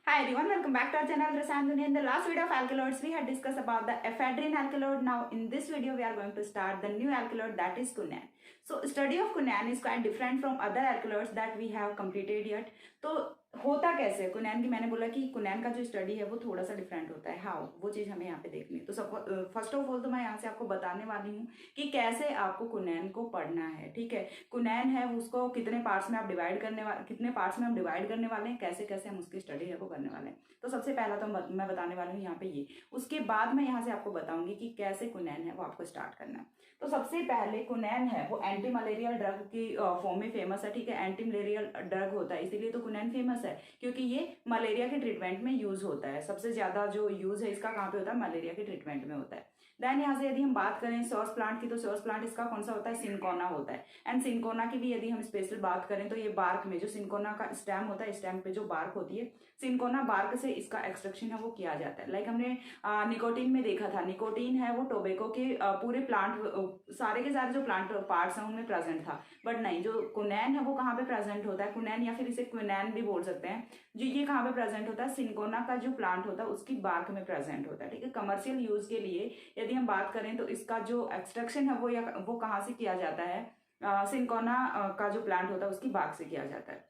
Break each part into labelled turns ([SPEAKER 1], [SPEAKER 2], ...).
[SPEAKER 1] Hi everyone, welcome back to our channel Rasanduni. In the last video of alkaloids, we had discussed about the ephedrine alkaloid. Now in this video, we are going to start the new alkaloid, that is quinine. So study of quinine is quite different from other alkaloids that we have completed yet. तो होता कैसे है कुनैन की, मैंने बोला कि कुनैन का जो स्टडी है वो थोड़ा सा डिफरेंट होता है। हाउ, वो चीज़ हमें यहाँ पे देखनी है। तो सब फर्स्ट ऑफ ऑल तो मैं यहाँ से आपको बताने वाली हूँ कि कैसे आपको कुनैन को पढ़ना है। ठीक है, कुनैन है उसको कितने पार्ट्स में आप डिवाइड करने वाले, कितने पार्ट्स में हम डिवाइड करने वाले हैं, कैसे कैसे हम उसकी स्टडी है वो करने वाले हैं। तो सबसे पहला तो मैं बताने वाली हूँ यहाँ पे ये, उसके बाद मैं यहाँ से आपको बताऊंगी कि कैसे कुनैन है वो आपको स्टार्ट करना है। तो सबसे पहले कुनैन है वो एंटी मलेरियल ड्रग की फॉर्म में फेमस है। ठीक है, एंटी मलेरियल ड्रग होता है, इसीलिए तो कुनैन फेमस है क्योंकि ये मलेरिया के ट्रीटमेंट में यूज होता है। सबसे ज्यादा जो यूज है इसका कहाँ पे होता है, मलेरिया के ट्रीटमेंट में होता है। देन यहाँ से यदि हम बात करें सॉस प्लांट की, तो सॉस प्लांट इसका कौन सा होता है, सिनकोना होता है। एंड सिनकोना की भी यदि हम स्पेशल बात करें तो ये बार्क में जो सिनकोना का स्टेम होता है, स्टेम पे जो बार्क होती है, सिनकोना बार्क से इसका एक्सट्रैक्शन है वो किया जाता है। लाइक हमने निकोटीन में देखा था, निकोटीन है वो टोबैको के पूरे प्लांट, सारे के सारे जो प्लांट पार्ट्स हैं उनमें प्रेजेंट था। बट नहीं, जो कुनैन है वो कहाँ पे प्रेजेंट होता है, कुनैन या फिर इसे क्विनैन भी बोल सकते हैं, जो ये कहाँ पे प्रेजेंट होता है, सिनकोना का जो प्लांट होता है उसकी बार्क में प्रेजेंट होता है। ठीक है, कमर्शियल यूज के लिए यदि हम बात करें तो इसका जो एक्सट्रैक्शन है वो कहाँ से किया जाता है, सिनकोना का जो प्लांट होता है उसकी बार्क से किया जाता है।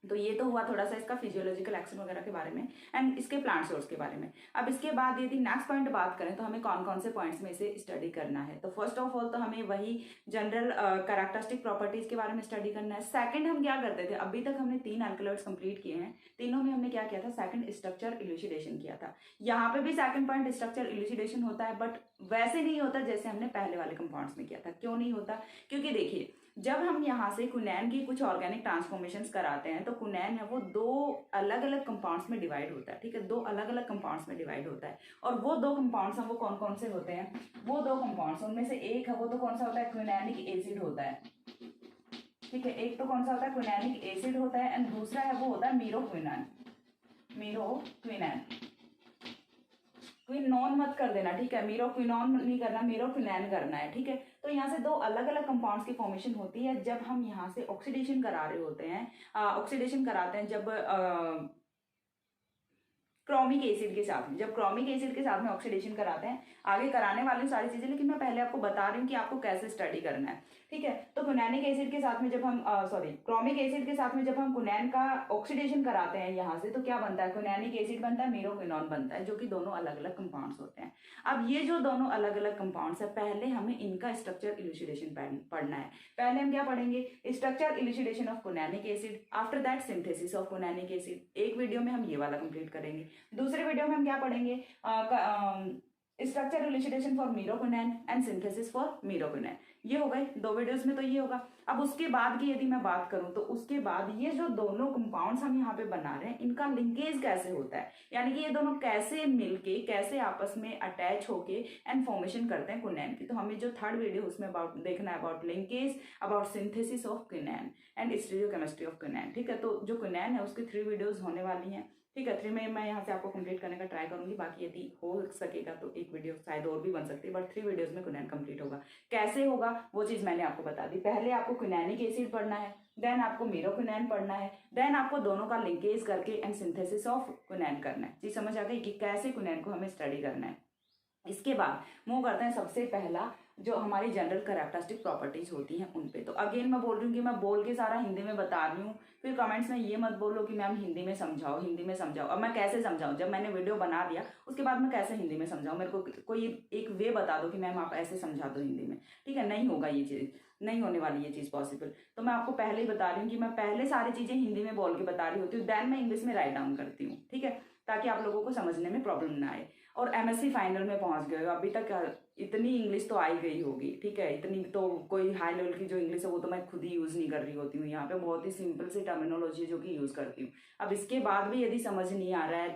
[SPEAKER 1] तो ये तो हुआ थोड़ा सा इसका फिजियोलॉजिकल एक्शन वगैरह के बारे में एंड इसके प्लांट सोर्स के बारे में। अब इसके बाद यदि नेक्स्ट पॉइंट बात करें तो हमें कौन कौन से पॉइंट्स में इसे स्टडी करना है। तो फर्स्ट ऑफ ऑल तो हमें वही जनरल कैरेक्टरिस्टिक प्रॉपर्टीज के बारे में स्टडी करना है। सेकंड हम क्या करते थे, अभी तक हमने 3 अल्कलॉइड्स कंप्लीट किए हैं, तीनों में हमने क्या किया था, सेकंड स्ट्रक्चर इल्यूसिडेशन किया था। यहाँ पे भी सेकंड पॉइंट स्ट्रक्चर इल्यूसिडेशन होता है, बट वैसे नहीं होता जैसे हमने पहले वाले कंपाउंड्स में किया था। क्यों नहीं होता, क्योंकि देखिए जब हम यहाँ से कुनैन की कुछ ऑर्गेनिक ट्रांसफॉर्मेशंस कराते हैं तो कुनैन है वो 2 अलग अलग कंपाउंड्स में डिवाइड होता है। ठीक है, 2 अलग अलग कंपाउंड्स में डिवाइड होता है। और वो 2 कंपाउंड्स हैं वो कौन कौन से होते हैं, वो 2 कंपाउंड्स उनमें से एक है वो तो कौन सा होता है, क्विनैनिक एसिड होता है। ठीक है, एक तो कौन सा होता है, क्विनैनिक एसिड होता है एंड दूसरा है वो होता है मीरोक्विनान, मीरोक्विनान। क्विनोन मत कर देना, ठीक है, मीरोक्विनोन नहीं करना, मीरोक्विनान करना है। ठीक है, तो यहाँ से 2 अलग अलग कंपाउंड्स की फॉर्मेशन होती है जब हम यहाँ से ऑक्सीडेशन करा रहे होते हैं, ऑक्सीडेशन कराते हैं जब क्रोमिक एसिड के साथ में, जब क्रोमिक एसिड के साथ में ऑक्सीडेशन कराते हैं। आगे कराने वाली सारी चीजें, लेकिन मैं पहले आपको बता रही हूँ कि आपको कैसे स्टडी करना है। ठीक है, तो कुनैनिक एसिड के साथ में जब हम क्रोमिक एसिड के साथ में जब हम कुनैन का ऑक्सीडेशन कराते हैं यहाँ से, तो क्या बनता है, कुनैनिक एसिड बनता है, मीरोक्विनोन बनता है, जो कि दोनों अलग अलग कंपाउंड्स होते हैं। अब ये जो दोनों अलग अलग कंपाउंड्स है, पहले हमें इनका स्ट्रक्चर इल्यूसिडेशन पढ़ना है। पहले हम क्या पढ़ेंगे, structure elucidation of quininic acid, after that synthesis of quininic acid. एक वीडियो में हम ये वाला कंप्लीट करेंगे। दूसरे वीडियो में हम क्या पढ़ेंगे, structure elucidation for meroquinene and synthesis for meroquinene. ये हो गए 2 वीडियोस में, तो ये होगा। अब उसके बाद की यदि मैं बात करूं तो उसके बाद ये जो दोनों कंपाउंड्स हम यहाँ पे बना रहे हैं इनका लिंकेज कैसे होता है, यानी कि ये दोनों कैसे मिलके, कैसे आपस में अटैच होके एंड फॉर्मेशन करते हैं कुनैन की। तो हमें जो 3rd वीडियो उसमें अबाउट देखना है, about linkage, about synthesis of quinine and stereochemistry of quinine. ठीक है, तो जो क्विनैन है उसकी 3 वीडियोज होने वाली हैं। ठीक है, 3 में मैं यहाँ से आपको कंप्लीट करने का ट्राई करूंगी, बाकी यदि हो सकेगा तो एक वीडियो शायद और भी बन सकती है, बट 3 वीडियोस में क्विनैन कंप्लीट होगा। कैसे होगा वो चीज मैंने आपको बता दी। पहले आपको क्विनैनिक एसिड पढ़ना है, देन आपको मीरोक्विनान पढ़ना है, देन आपको दोनों का लिंकेज करके एंड सिंथेसिस ऑफ क्विनैन करना है। जी समझ आ गई कि कैसे क्विनैन को हमें स्टडी करना है। इसके बाद मूव करते हैं सबसे पहला जो हमारी जनरल कैरेक्टरिस्टिक प्रॉपर्टीज होती हैं उन पे। तो अगेन मैं बोल रही हूँ कि मैं बोल के सारा हिंदी में बता रही हूँ, फिर कमेंट्स में ये मत बोलो कि मैम हिंदी में समझाओ, हिंदी में समझाओ। अब मैं कैसे समझाऊं, जब मैंने वीडियो बना दिया उसके बाद मैं कैसे हिंदी में समझाऊं, मेरे को कोई एक वे बता दो कि मैम आप ऐसे समझा दो हिंदी में। ठीक है, नहीं होगा ये चीज, नहीं होने वाली ये चीज पॉसिबल। तो मैं आपको पहले ही बता रही हूँ कि मैं पहले सारी चीजें हिंदी में बोल के बता रही होती हूँ, देन मैं इंग्लिश में राइट डाउन करती हूँ। ठीक है, ताकि आप लोगों को समझने में प्रॉब्लम ना आए। और एमएससी फाइनल में पहुंच गए हो, अभी तक इतनी इंग्लिश तो आई गई होगी। ठीक है, इतनी तो कोई हाई लेवल की जो इंग्लिश है वो तो मैं खुद ही यूज नहीं कर रही होती हूँ। यहाँ पे बहुत ही सिंपल सी टर्मिनोलॉजी जो कि यूज करती हूँ। अब इसके बाद भी यदि समझ नहीं आ रहा है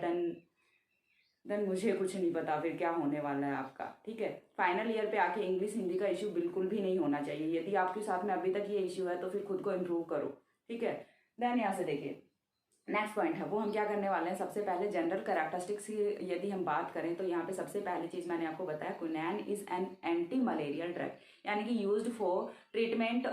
[SPEAKER 1] देन मुझे कुछ नहीं पता फिर क्या होने वाला है आपका। ठीक है, फाइनल ईयर पे आके इंग्लिश हिंदी का इश्यू बिल्कुल भी नहीं होना चाहिए। यदि आपके साथ में अभी तक ये इश्यू है तो फिर खुद को इम्प्रूव करो। ठीक है, देन यहाँ से देखिए नेक्स्ट पॉइंट है वो हम क्या करने वाले हैं। सबसे पहले जनरल कैरेक्टरिस्टिक्स की यदि हम बात करें तो यहाँ पे सबसे पहली चीज मैंने आपको बताया, quinine is an anti malarial drug, यानी कि used for treatment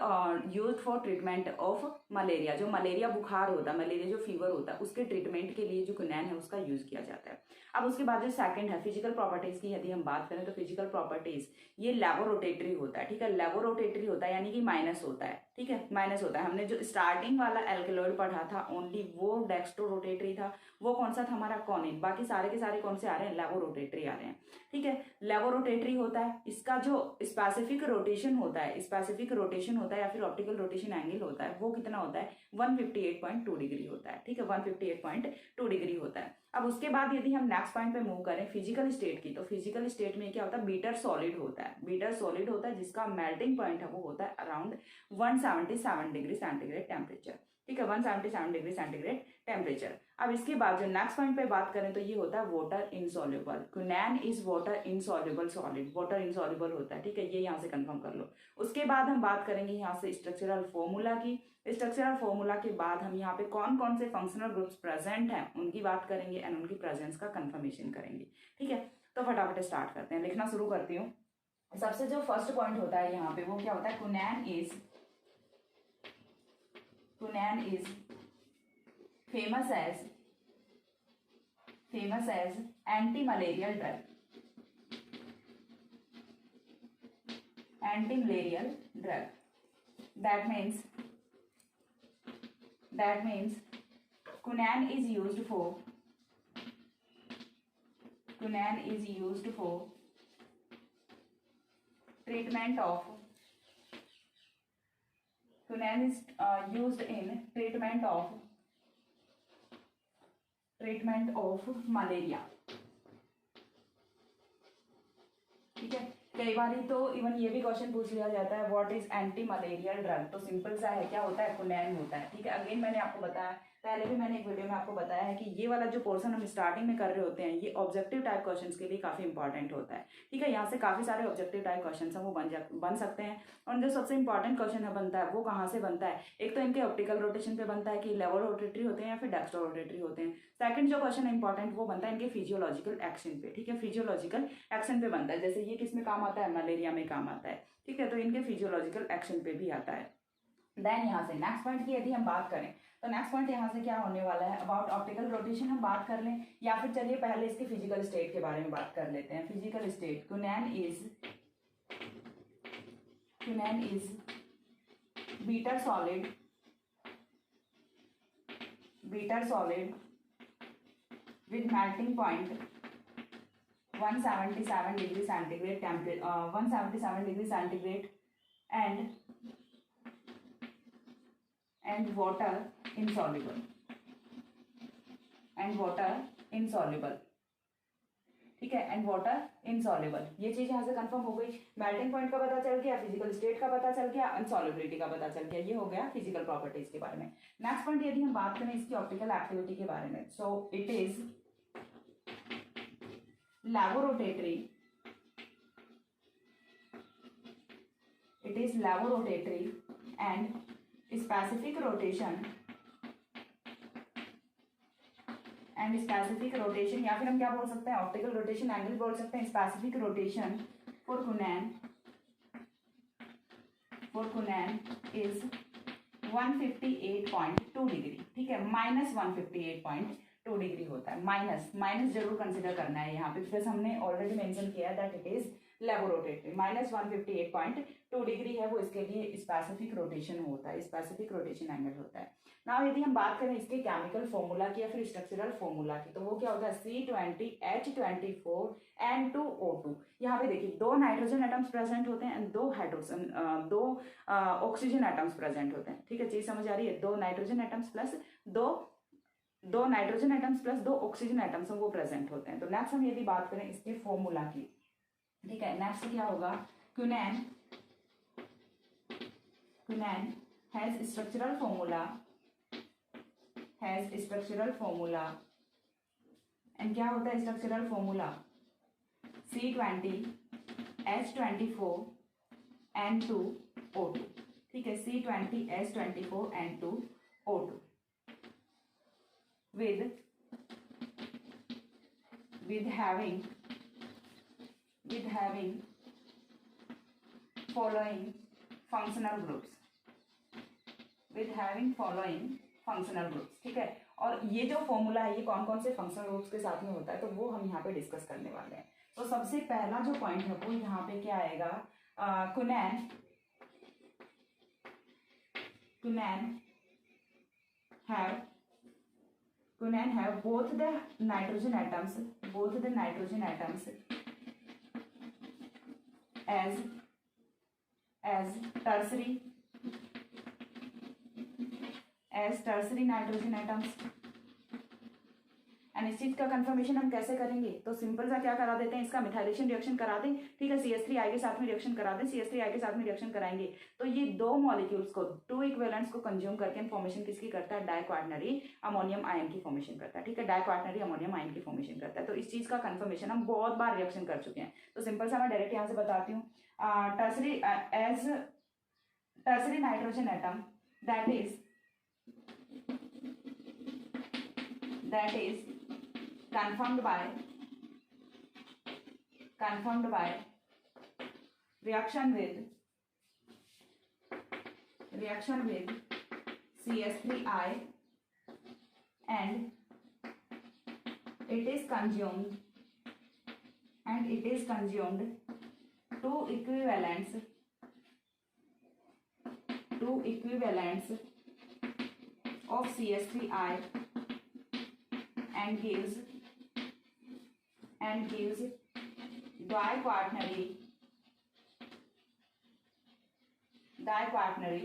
[SPEAKER 1] use for treatment of malaria, जो मलेरिया बुखार होता है, मलेरिया जो फीवर होता है उसके ट्रीटमेंट के लिए जो क्विनैन है उसका यूज किया जाता है। अब उसके बाद जो सेकंड है फिजिकल प्रॉपर्टीज की, यदि हम बात करें तो फिजिकल प्रॉपर्टीज ये लेवोरोटेटरी होता है, ठीक है। लेवोरोटेटरी होता है यानी कि माइनस होता है, ठीक है, माइनस होता है। हमने जो स्टार्टिंग वाला एल्केलॉइड पढ़ा था ओनली वो डेक्स्ट्रोरोटेटरी था, वो कौन सा था हमारा कॉनिन, बाकी सारे के सारे कौन से आ रहे हैं, लेवोरोटेटरी आ रहे हैं, ठीक है। लेवोरोटेटरी होता है, इसका जो स्पेसिफिक रोटेशन होता है, स्पेसिफिक रोटेशन होता है या फिर ऑप्टिकल रोटेशन एंगल होता है वो कितना होता है 158.2 डिग्री होता है, ठीक है, 158.2 डिग्री होता है। अब उसके बाद यदि हम नेक्स्ट पॉइंट पे मूव करें फिजिकल स्टेट की, तो फिजिकल स्टेट में क्या होता है, बीटर सॉलिड होता है, बीटर सॉलिड होता है जिसका मेल्टिंग पॉइंट है वो होता है अराउंड 177 डिग्री सेंटीग्रेड टेम्परेचर, ठीक है, 177 डिग्री सेंटीग्रेड टेम्परेचर। अब इसके बाद जो नेक्स्ट पॉइंट पे बात करें तो ये होता है water insoluble, quinine is water insoluble solid, water insoluble होता है, ठीक है, ये यहाँ से कंफर्म कर लो। उसके बाद हम बात करेंगे यहाँ से स्ट्रक्चरल फॉर्मूला की, स्ट्रक्चरल फॉर्मूला के बाद हम यहाँ पे कौन कौन से फंक्शनल ग्रुप्स प्रेजेंट हैं उनकी बात करेंगे एंड उनकी प्रेजेंस का कंफर्मेशन करेंगे, ठीक है। तो फटाफट स्टार्ट करते हैं, लिखना शुरू करती हूँ। सबसे जो फर्स्ट पॉइंट होता है यहाँ पे वो क्या होता है, quinine is famous as anti malarial drug, that means quinine is used for treatment of, quinine is used in treatment of malaria, ठीक है। कई बार तो इवन ये भी क्वेश्चन पूछ लिया जाता है what is anti malarial drug, तो सिंपल सा है, क्या होता है, क्विनैन होता है, ठीक है। अगेन मैंने आपको बताया, पहले भी मैंने एक वीडियो में आपको बताया है कि ये वाला जो पोर्शन हम स्टार्टिंग में कर रहे होते हैं ये ऑब्जेक्टिव टाइप क्वेश्चंस के लिए काफी इंपॉर्टेंट होता है, ठीक है। यहाँ से काफी सारे ऑब्जेक्टिव टाइप क्वेश्चन हैं वो बन सकते हैं। और जो सबसे इंपॉर्टेंट क्वेश्चन है बनता है वो कहाँ से बनता है, एक तो इनके ऑप्टिकल रोटेशन पे बनता है कि लेवल रोटेटरी होते हैं या फिर डेक्स्ट्रो रोटेटरी होते हैं। सेकंड जो क्वेश्चन है इंपॉर्टेंट वो बनता है इनके फिजियोलॉजिकल एक्शन पे, ठीक है, फिजियोलॉजिकल एक्शन पे बनता है। जैसे ये किस में काम आता है, मलेरिया में काम आता है, ठीक है, तो इनके फिजियोलॉजिकल एक्शन पे भी आता है। देन यहाँ से नेक्स्ट पॉइंट की यदि हम बात करें तो नेक्स्ट पॉइंट यहाँ से क्या होने वाला है, अबाउट ऑप्टिकल रोटेशन हम बात कर लें या फिर चलिए पहले इसकी फिजिकल स्टेट के बारे में बात कर लेते हैं। Physical state, quinine is bitter solid with melting point 177 degree centigrade temperature, 177 degree centigrade and water insoluble, ठीक है, एंड वाटर इनसॉल्युबल। ये चीज यहाँ से कंफर्म हो गई, मेल्टिंग पॉइंट का पता चल गया, फिजिकल स्टेट का पता चल गया, अनसॉल्युबिलिटी का पता चल गया, ये हो गया फिजिकल प्रॉपर्टीज के बारे में। नेक्स्ट पॉइंट यदि हम बात करें इसकी ऑप्टिकल एक्टिविटी के बारे में, so it is laboratory and specific rotation या फिर हम क्या बोल सकते हैं, ऑप्टिकल रोटेशन एंगल बोल सकते हैं। Specific rotation for quinine is 158.2 degree, ठीक है, माइनस 158.2 डिग्री होता है, माइनस जरूर कंसिडर करना है यहाँ पे बिकॉज हमने ऑलरेडी मेंशन किया है that it is laboratory. Minus 158.2 degree है वो, इसके लिए स्पेसिफिक रोटेशन होता है, स्पेसिफिक रोटेशन एंगल होता है। नाउ यदि हम बात करें इसके केमिकल फॉर्मूला की या फिर स्ट्रक्चरल फॉर्मूला की, तो वो क्या होता है C20H24N2O2। यहाँ पे देखिए दो नाइट्रोजन एटम्स प्रेजेंट होते हैं एंड दो ऑक्सीजन एटम्स प्रेजेंट होते हैं, ठीक है, चीज समझ आ रही है, दो नाइट्रोजन एटम्स प्लस दो ऑक्सीजन एटम्स वो प्रेजेंट होते हैं। तो नेक्स्ट हम यदि बात करें इसके फॉर्मूला की, ठीक है, नेक्स्ट क्या होगा, क्विनैन हैज स्ट्रक्चरल फॉर्मूला एंड क्या होता है स्ट्रक्चरल फॉर्मूला C20H24N2O2, ठीक है, C20H24N2O2 with having functional groups, with having following functional groups, ठीक है। और ये जो फॉर्मूला है ये कौन कौन से फंक्शनल ग्रुप्स के साथ में होता है तो वो हम यहाँ पे डिस्कस करने वाले हैं। तो सबसे पहला जो पॉइंट है वो यहाँ पे क्या आएगा, कुनैन have both the nitrogen atoms as tertiary nitrogen atoms। And इस चीज का कंफर्मेशन हम कैसे करेंगे, तो सिंपल सा क्या करा देते हैं, इसका मिथाइलेशन रिएक्शन करा दें, ठीक है। CH3I के साथ में रिएक्शन करा दें, CH3I के साथ में रिएक्शन कराएंगे तो ये दो मॉलिक्यूल्स को, टू इक्विवेलेंट्स को कंज्यूम करके फॉर्मेशन किसकी करता है, डाइक्वार्टनरी अमोनियम आयन की फॉर्मेशन करता है, ठीक है। डाइक्वार्टनरी अमोनियम आयन की फॉर्मेशन करता है। तो इस चीज का कंफर्मेशन हम बहुत बार रिएक्शन कर चुके हैं। तो सिंपल सा मैं डायरेक्ट यहाँ से बताती हूँ, tertiary nitrogen atom that is confirmed by reaction with CH3I and it is consumed two equivalents of CH3I and gives diquaternary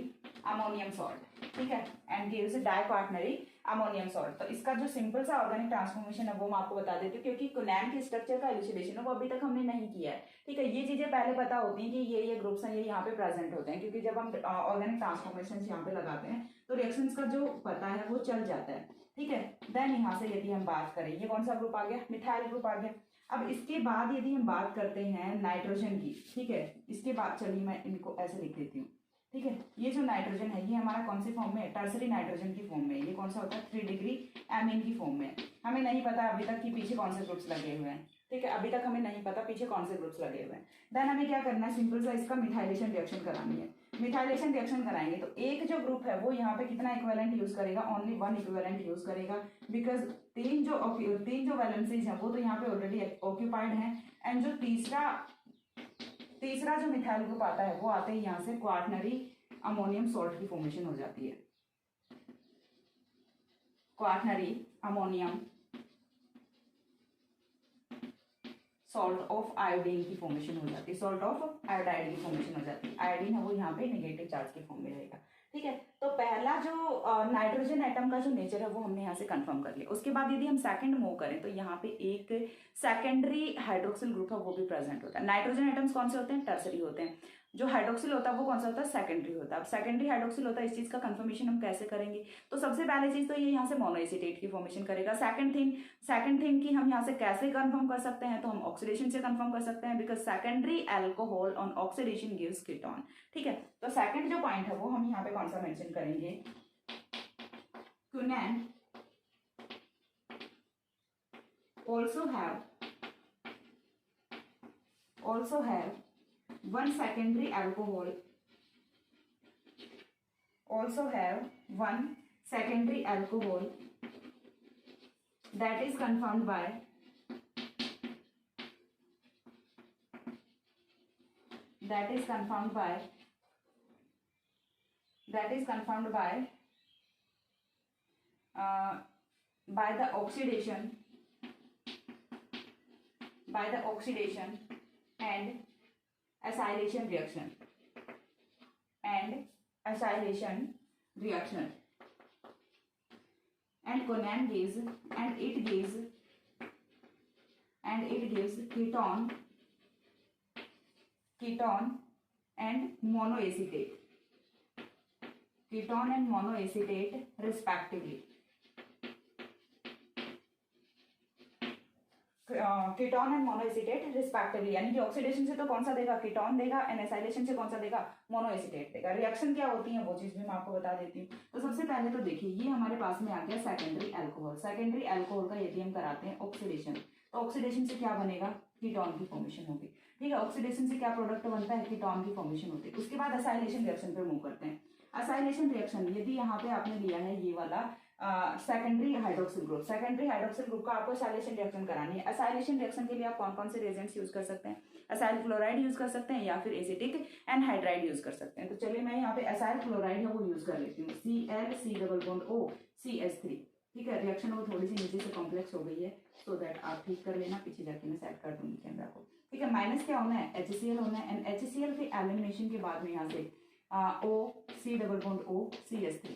[SPEAKER 1] ammonium salt, ठीक है, and gives diquaternary ammonium salt. तो इसका जो सिंपल सा ऑर्गेनिक ट्रांसफॉर्मेशन है वो मैं आपको बता देती हूँ, क्योंकि कुनैन के स्ट्रक्चर का इलुसिडेशन है वो अभी तक हमने नहीं किया है, ठीक है। ये चीजें पहले पता होती हैं कि ये ग्रुप्स हैं, ये यहाँ पे प्रेजेंट होते हैं, क्योंकि जब हम ऑर्गेनिक ट्रांसफॉर्मेशन यहाँ पे लगाते हैं तो रिएक्शंस का जो पता है वो चल जाता है, ठीक है। देन यहाँ से यदि हम बात करें, ये कौन सा ग्रुप आ गया, मिथाइल ग्रुप आ गया। अब इसके बाद यदि हम बात करते हैं नाइट्रोजन की, ठीक है, इसके बाद चलिए मैं इनको ऐसे लिख देती हूँ, ठीक है। ये जो नाइट्रोजन है ये हमारा कौन से फॉर्म में है, टर्सरी नाइट्रोजन की फॉर्म में। ये कौन सा होता है, 3 डिग्री एमीन की फॉर्म में। हमें नहीं पता अभी तक कि पीछे कौन से ग्रुप्स लगे हुए हैं, ठीक है, अभी तक हमें नहीं पता पीछे कौन से ग्रुप्स लगे हुए हैं। देन हमें क्या करना है, सिंपल सा इसका मिथाइलेशन रिएक्शन करानी है। मिथाइलेशन रिएक्शन कराएंगे तो एक जो ग्रुप है वो यहाँ पे कितना इक्विवेलेंट यूज करेगा, ओनली 1 इक्विवेलेंट यूज करेगा, बिकॉज तीन जो वैलेंसीज हैं वो तो यहाँ पे ऑलरेडी ऑक्यूपाइड हैं। एंड जो तीसरा जो मिथाइल ग्रुप आता है वो आते ही यहाँ से क्वार्टनरी अमोनियम सॉल्ट की फॉर्मेशन हो जाती है, quaternary ammonium salt of iodine की फॉर्मेशन हो जाती है, सॉल्ट ऑफ आयोडाइड की फॉर्मेशन हो जाती है। आयोडीन है वो यहाँ पे नेगेटिव चार्ज के फॉर्म में रहेगा, ठीक है। तो पहला जो नाइट्रोजन एटम का जो नेचर है वो हमने यहाँ से कंफर्म कर लिया। उसके बाद यदि हम सेकंड मूव करें तो यहाँ पे एक सेकेंडरी हाइड्रोक्सिल ग्रुप है वो भी प्रेजेंट होता है। नाइट्रोजन एटम्स कौन से होते हैं, टर्सरी होते हैं। जो हाइड्रोक्सिल होता है वो कौन सा होता है, सेकेंडरी होता है। अब सेकेंडरी हाइड्रोक्सिल होता है, इस चीज का कंफर्मेशन हम कैसे करेंगे, तो सबसे पहले चीज तो ये यहाँ से मोनोएसीटेट की फॉर्मेशन करेगा। सेकंड थिंग की हम यहाँ से कैसे कंफर्म कर सकते हैं, तो हम ऑक्सीडेशन से कंफर्म कर सकते हैं, because secondary alcohol on oxidation gives ketone, ठीक है। तो सेकंड जो पॉइंट है वो हम यहाँ पे कौन सा मेंशन करेंगे, कुनैन also have one secondary alcohol that is confirmed by by the oxidation and acylation reaction and Conan gives ketone and monoacetate respectively। Ketone and monoacetate respectively, यानी कि ऑक्सीडेशन से तो कौन सा देगा, कीटोन देगा, एंड एसाइलेशन से कौन सा देगा, मोनोएसीटेट देगा। रिएक्शन क्या होती है वो चीज भी मैं आपको बता देती हूँ। तो सबसे पहले तो देखिए ये हमारे पास में आ गया सेकेंडरी एल्कोहल का यदि हम कराते हैं ऑक्सीडेशन, तो ऑक्सीडेशन से क्या बनेगा, कीटोन की फॉर्मेशन होगी, ठीक है। ऑक्सीडेशन से क्या प्रोडक्ट बनता है, कीटोन की फॉर्मेशन होती है। उसके बाद असाइलेशन रिएक्शन पे मूव करते हैं। असाइलेशन रिएक्शन, यदि यहाँ पे आपने लिया है ये वाला secondary hydroxyl group, secondary hydroxyl group का आपको असाइलेशन रिएक्शन करानी है। असाइलेशन रिएक्शन के लिए आप कौन कौन से रिएजेंट्स यूज कर सकते हैं, असाइल क्लोराइड यूज कर सकते हैं या फिर एसिटिक एनहाइड्राइड यूज कर सकते हैं। तो चलिए मैं यहाँ पे असाइल क्लोराइड है वो यूज कर लेती हूँ, ClC≡O ठीक है। रिएक्शन वो थोड़ी सी नीचे से कॉम्प्लेक्स हो गई है, सो दैट आप ठीक कर लेना, पीछे जाके मैं सेट कर दूंगी कैमरा को। ठीक है, माइनस क्या होना है, HCl होना है, एंड HCl के एलिमिनेशन के बाद में यहाँ से OC≡O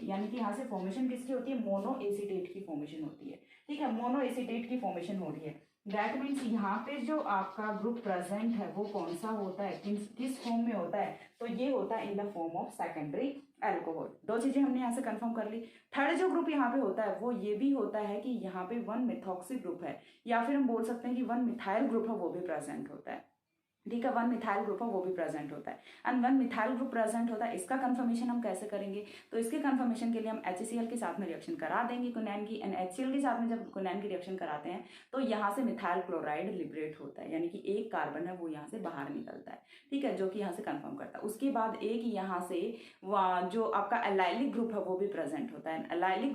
[SPEAKER 1] यानी कि यहाँ से फॉर्मेशन किसकी होती है, मोनो एसीटेट की फॉर्मेशन होती है। ठीक है, मोनो एसीटेट की फॉर्मेशन हो रही है। दैट मीन्स यहाँ पे जो आपका ग्रुप प्रेजेंट है वो कौन सा होता है, किस फॉर्म में होता है, तो ये होता है in the form of secondary alcohol. दो चीजें हमने यहाँ से कंफर्म कर ली। थर्ड जो ग्रुप यहाँ पे होता है वो ये भी होता है कि यहाँ पे 1-मिथॉक्सी ग्रुप है, या फिर हम बोल सकते हैं कि 1-मिथाइल ग्रुप है वो भी प्रेजेंट होता है। ठीक है, 1-मिथाइल ग्रुप है वो भी प्रेजेंट होता है। एंड 1-मिथाइल ग्रुप प्रेजेंट होता है, इसका कंफर्मेशन हम कैसे करेंगे, तो इसके कंफर्मेशन के लिए हम HCl के साथ में रिएक्शन करा देंगे क्विनैन की, एंड HCl के साथ में जब क्विनैन की रिएक्शन कराते हैं तो यहाँ से मिथाइल क्लोराइड लिबरेट होता है, यानी कि एक कार्बन है वो यहाँ से बाहर निकलता है। ठीक है, जो कि यहाँ से कंफर्म करता है। उसके बाद एक यहाँ से जो आपका एलाइलिक ग्रुप है वो भी प्रेजेंट होता है। एलाइलिक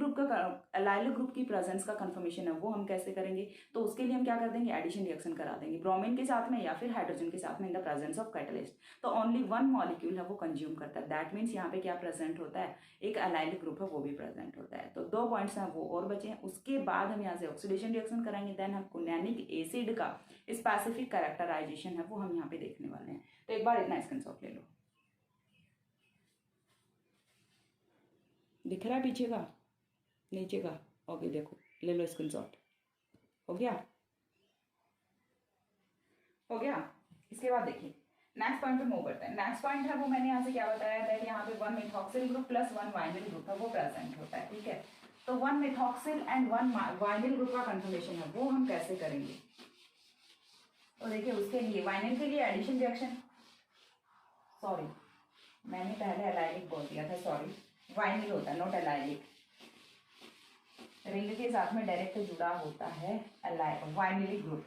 [SPEAKER 1] ग्रुप की प्रेजेंस का कंफर्मेशन है वो हम कैसे करेंगे, तो उसके लिए हम क्या कर देंगे, एडिशन रिएक्शन करा देंगे ब्रोमीन के साथ में या फिर हाइड्रोजन के साथ में इन द प्रेजेंस ऑफ कैटलिस्ट। तो ओनली 1 मॉलिक्यूल है वो कंज्यूम करता है। दैट मीन्स यहाँ पे क्या प्रेजेंट होता है, एक एलाइलिक ग्रुप है वो भी प्रेजेंट होता है। तो 2 पॉइंट्स हैं वो और बचे हैं। उसके बाद हम यहाँ से ऑक्सीडेशन रिएक्शन कराएंगे, देन हम क्विनैनिक एसिड का स्पेसिफिक कैरेक्टराइजेशन है वो हम यहाँ पे देखने वाले हैं। तो एक बार इतना स्क्रीनशॉट ले लो, दिख रहा है पीछे का नीचे का, ओके देखो ले लो स्क्रीनशॉट। हो गया, हो गया। इसके बाद देखिए नेक्स्ट पॉइंट पे मूव करते हैं। नेक्स्ट पॉइंट है वो मैंने यहाँ से क्या बताया था कि यहाँ पे 1-मिथॉक्सिल ग्रुप प्लस 1 वाइनिल ग्रुप है वो प्रेजेंट होता है। ठीक है, तो 1-मिथॉक्सिल एंड 1 वाइनिल ग्रुप का कंफर्मेशन है वो हम कैसे करेंगे, तो देखिए उसके लिए वाइनिल के लिए एडिशन रिएक्शन, सॉरी मैंने पहले एलाइलिक बोल दिया था, सॉरी वाइनिल होता है नॉट एलाइलिक, रिंग के साथ में डायरेक्ट जुड़ा होता है वाइनिलिक ग्रुप।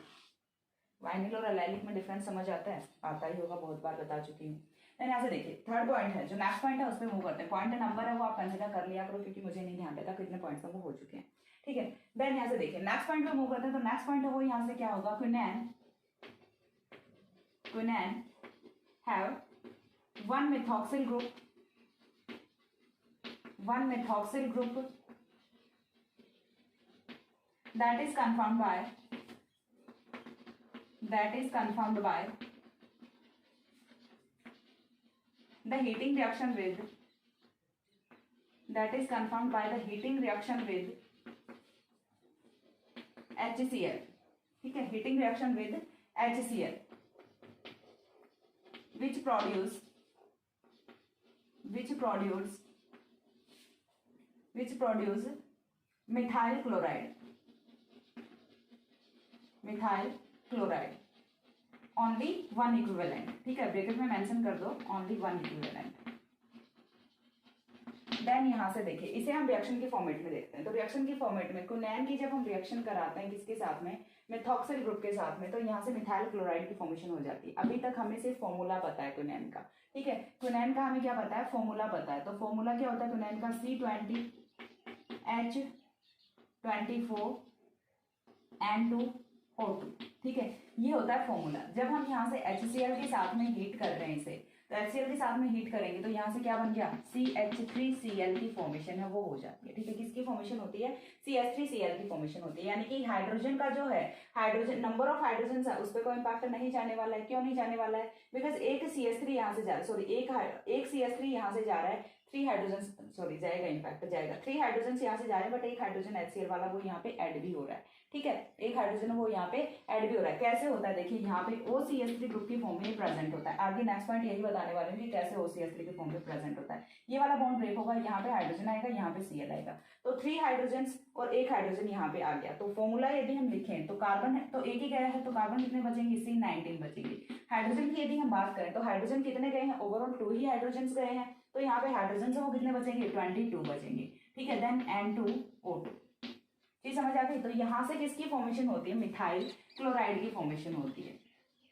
[SPEAKER 1] वाइनिल और एलाइलिक में डिफरेंस समझ आता है, आता ही होगा, बहुत बार बता चुकी हूँ। देन यहाँ से देखिए थर्ड पॉइंट है, जो नेक्स्ट पॉइंट है उस पर मूव करते हैं। पॉइंट नंबर है वो आप कंसिडर कर लिया करो, क्योंकि मुझे नहीं ध्यान रहता कितने पॉइंट्स वो हो चुके हैं। ठीक है, देन यहाँ से देखिए नेक्स्ट पॉइंट पे मूव करते हैं। तो नेक्स्ट पॉइंट है वो यहाँ से क्या होगा, quinine have one methoxyl group that is confirmed by the heating reaction with HCl। ठीक है, heating reaction with HCl which produce methyl chloride only 1 equivalent. ठीक है, ब्रैकेट में मेंशन कर दो only 1 इक्विवेलेंट। देन यहाँ से देखिए इसे हम रिएक्शन के फॉर्मेट में देखते हैं। तो रिएक्शन के फॉर्मेट में क्विनैन की जब हम रिएक्शन कराते हैं किसके साथ में, मिथॉक्सिल ग्रुप के साथ में, तो यहाँ से मिथाइल क्लोराइड की फॉर्मेशन हो जाती है। अभी तक हमें सिर्फ फॉर्मूला पता है क्विनैन का। ठीक है, क्विनैन का हमें क्या पता है, फॉर्मूला पता है। तो फॉर्मूला क्या होता है क्विनैन का, C20H24N2O2। ठीक है, ये होता है फॉर्मूला। जब हम यहाँ से HCl के साथ में हीट कर रहे हैं इसे, तो HCl के साथ में हीट करेंगे तो यहाँ से क्या बन गया, CH3Cl की फॉर्मेशन है वो हो जाती है। ठीक है, किसकी फॉर्मेशन होती है, CH3Cl की फॉर्मेशन होती है। यानी कि हाइड्रोजन का जो है, हाइड्रोजन नंबर ऑफ हाइड्रोजन है उस पर कोई इंपैक्ट नहीं जाने वाला है। क्यों नहीं जाने वाला है, बिकॉज एक CH3 यहाँ से जा रहा है, सॉरी एक CH3 यहाँ से जा रहा है, 3 हाइड्रोजन, सॉरी जाएगा, इंपैक्ट जाएगा, 3 हाइड्रोजन यहाँ से जा रहे हैं, बट एक हाइड्रोजन HCl वाला वो यहाँ पे ऐड भी हो रहा है। ठीक है, एक हाइड्रोजन वो यहाँ पे ऐड भी हो रहा है। कैसे होता है, देखिए यहाँ पे OCH3 ग्रुप की फॉर्म में प्रेजेंट होता है। आगे नेक्स्ट पॉइंट यही बताने वाले हैं कि कैसे OCH3 की फॉर्म में प्रेजेंट होता है। ये वाला बॉन्ड ब्रेक होगा, यहाँ पे हाइड्रोजन आएगा, यहाँ पे Cl आएगा, तो 3 हाइड्रोजन और एक हाइड्रोजन यहाँ पे आ गया। तो फॉर्मूला यदि हम लिखें तो कार्बन है तो एक ही गया है, तो कार्बन कितने बचेंगे, C19 बचेंगे। हाइड्रोजन की यदि हम बात करें तो हाइड्रोजन कितने गए हैं, ओवरऑल 2 ही हाइड्रोजन गए हैं, तो यहाँ पे हाइड्रोजन से वो कितने बचेंगे, 22 बचेंगे। ठीक है, देन N2O2। चीज समझ आ गई। तो यहाँ से किसकी फॉर्मेशन होती है, मिथाइल क्लोराइड की फॉर्मेशन होती है।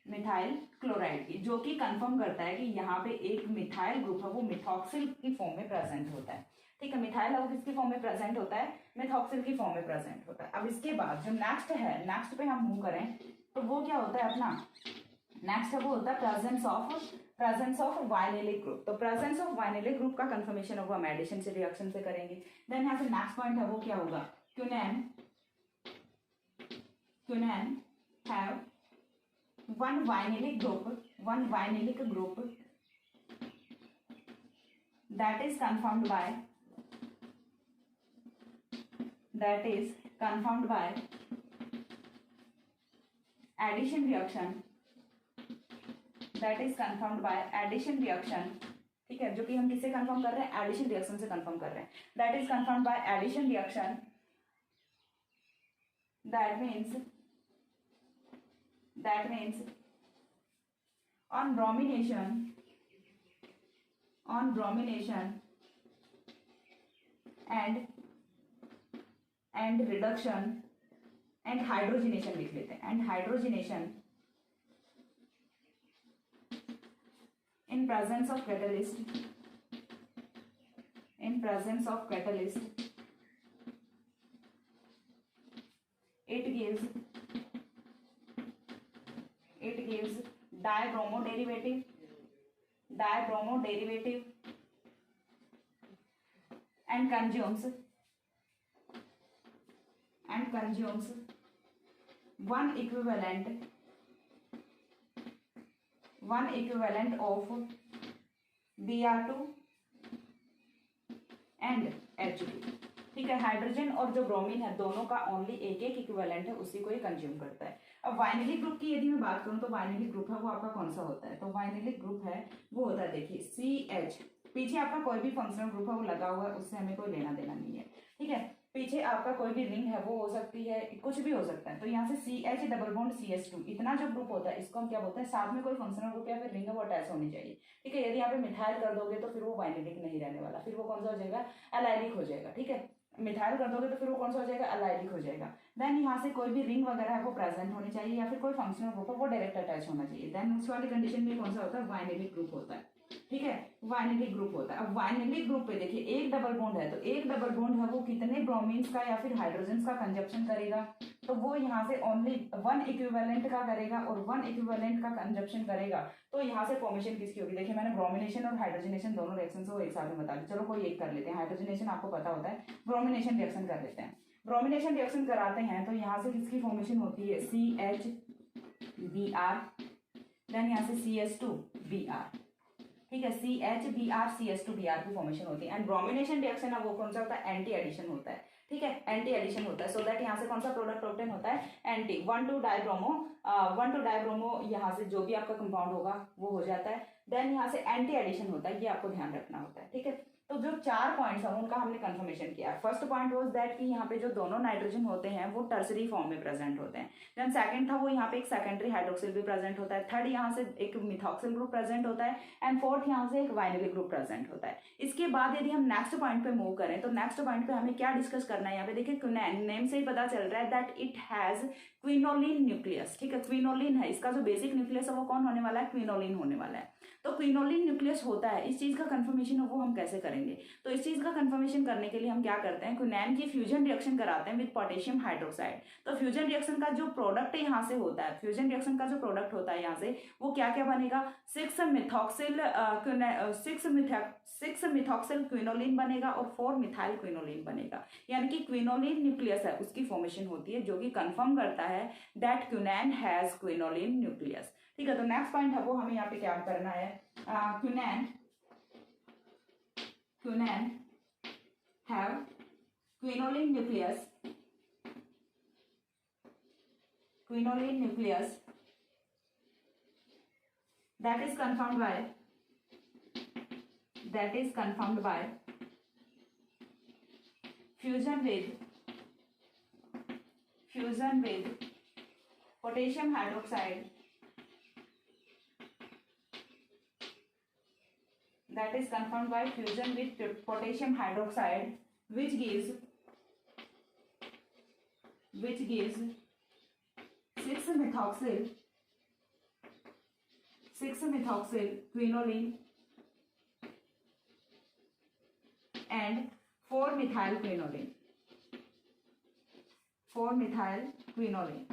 [SPEAKER 1] मिथाइल क्लोराइड की, जो कि कंफर्म करता है कि यहाँ पे एक मिथाइल ग्रुप है वो मिथॉक्सिल की फॉर्म में प्रेजेंट होता है। ठीक है, मिथाइल है वो किसकी फॉर्म में प्रेजेंट होता है, मिथॉक्सिल की फॉर्म में प्रेजेंट होता है। अब इसके बाद जो नेक्स्ट है, नेक्स्ट पे हम मूव करें तो वो क्या होता है अपना, नेक्स्ट है वो होता है प्रेजेंस ऑफ वाइनिलिक ग्रुप। तो प्रेजेंस ऑफ वाइनिलिक ग्रुप का कंफर्मेशन होगा हम एडिशन से रिएक्शन से करेंगे। देन यहाँ से नेक्स्ट पॉइंट है वो क्या होगा, क्यूनैन have one vinylic group that is confirmed by addition reaction, ठीक है, जो कि हम किससे कंफर्म कर रहे हैं, एडिशन रिएक्शन से कंफर्म कर रहे हैं। That is confirmed by addition reaction, that means on bromination and reduction and hydrogenation लिख लेते हैं, and hydrogenation in presence of catalyst it gives dibromo derivative and consumes one equivalent of Br2 and H2। ठीक है, hydrogen और जो bromine है दोनों का ओनली एक इक्विवेलेंट है, उसी को ये कंज्यूम करता है। अब वाइनिलिक ग्रुप की यदि मैं बात करूं तो वाइनिलिक ग्रुप है वो आपका कौन सा होता है, तो वाइनिलिक ग्रुप है वो होता है, देखिए CH, पीछे आपका कोई भी फंक्शनल ग्रुप है वो लगा हुआ है, उससे हमें कोई लेना देना नहीं है। ठीक है, पीछे आपका कोई भी रिंग है वो हो सकती है, कुछ भी हो सकता है। तो यहाँ से CH डबल बॉन्ड CH2 इतना जो ग्रुप होता है इसको हम क्या बोलते हैं, साथ में कोई फंक्शनल ग्रुप या फिर रिंग है वो अटैच होनी चाहिए। ठीक है, यदि यहाँ पे मिथाइल कर दोगे तो फिर वो वाइनिलिक नहीं रहने वाला, फिर वो कौन सा हो जाएगा, एलाइलिक हो जाएगा। ठीक है, मिथाइल कर दोगे तो फिर वो कौन सा हो जाएगा, एलाइलिक हो जाएगा। देन यहाँ से कोई भी रिंग वगैरह है वो प्रेजेंट होनी चाहिए या फिर कोई फंक्शनल ग्रुप है वो डायरेक्ट अटैच होना चाहिए। देन उस वाली कंडीशन में कौन सा होता है, वाइनिलिक ग्रुप होता है। ठीक है, वाइनिलिक ग्रुप होता है। अब वाइनिलिक ग्रुप पे देखिए एक डबल बॉन्ड है, तो एक डबल बॉन्ड है वो कितने ब्रोमीन्स का या फिर हाइड्रोजन का कंजप्शन करेगा, तो वो यहाँ से ओनली वन इक्विवेलेंट का करेगा और वन इक्विवेलेंट का कंजप्शन करेगा। तो यहाँ से फॉर्मेशन किसकी होगी, देखिए मैंने ब्रोमिनेशन और हाइड्रोजनेशन दोनों रिएक्शन को एक साथ में बता दिया। चलो कोई एक कर लेते हैं, हाइड्रोजनेशन आपको पता होता है, ब्रोमिनेशन रिएक्शन कर लेते हैं। ब्रोमिनेशन रिएक्शन कराते हैं तो यहाँ से किसकी फॉर्मेशन होती है, CHBr, देन यहाँ से CH2Br। ठीक है, CHBr CH2Br की फॉर्मेशन होती है। एंड ब्रोमिनेशन रिएक्शन है वो कौन सा होता है, एंटी एडिशन होता है। ठीक है, एंटी एडिशन होता है, सो दैट यहाँ से कौन सा प्रोडक्ट ऑब्टेन होता है, एंटी 1,2 डाइब्रोमो यहाँ से जो भी आपका कंपाउंड होगा वो हो जाता है। देन यहाँ से एंटी एडिशन होता है, ये आपको ध्यान रखना होता है। ठीक है, तो जो 4 पॉइंट्स हैं उनका हमने कंफर्मेशन किया। फर्स्ट पॉइंट वाज दैट कि यहाँ पे जो दोनों नाइट्रोजन होते हैं वो टर्सरी फॉर्म में प्रेजेंट होते हैं। देन सेकंड था वो यहाँ पे एक सेकेंडरी हाइड्रोक्सिल भी प्रेजेंट होता है। थर्ड यहाँ से एक मिथॉक्सिल ग्रुप प्रेजेंट होता है एंड फोर्थ यहाँ से एक वाइनिलिक ग्रुप प्रेजेंट होता है। इसके बाद यदि हम नेक्स्ट पॉइंट पे मूव करें तो नेक्स्ट पॉइंट पे हमें क्या डिस्कस करना है, यहाँ पे देखिए नेम से ही पता चल रहा है that it has quinoline nucleus. ठीक है, क्विनोलिन है, इसका जो बेसिक न्यूक्लियस है वो कौन होने वाला है, क्विनोलिन होने वाला है। तो क्विनोलिन न्यूक्लियस होता है, इस चीज का कंफर्मेशन वो हम कैसे करेंगे, तो इस चीज का कंफर्मेशन करने के लिए हम क्या करते हैं, क्विनैन की फ्यूजन रिएक्शन कराते हैं विद पोटेशियम हाइड्रोक्साइड। तो फ्यूजन रिएक्शन का जो प्रोडक्ट यहाँ से होता है, फ्यूजन रिएक्शन का जो प्रोडक्ट होता है यहाँ से वो क्या क्या बनेगा, 6 मिथॉक्सिल क्विनोलिन बनेगा और 4 मिथाइल क्विनोलिन बनेगा। यानी कि क्विनोलिन न्यूक्लियस है उसकी फॉर्मेशन होती है जो कि कंफर्म करता है दैट क्विनैन हैज क्विनोलिन न्यूक्लियस। ठीक है, तो नेक्स्ट पॉइंट है वो हमें यहाँ पे क्या करना है, quinine have quinoline nucleus that is confirmed by fusion with potassium hydroxide, that is confirmed by fusion with potassium hydroxide which gives 6 methoxyl 6-methoxyl quinoline and 4-methyl quinoline. 4-methyl quinoline,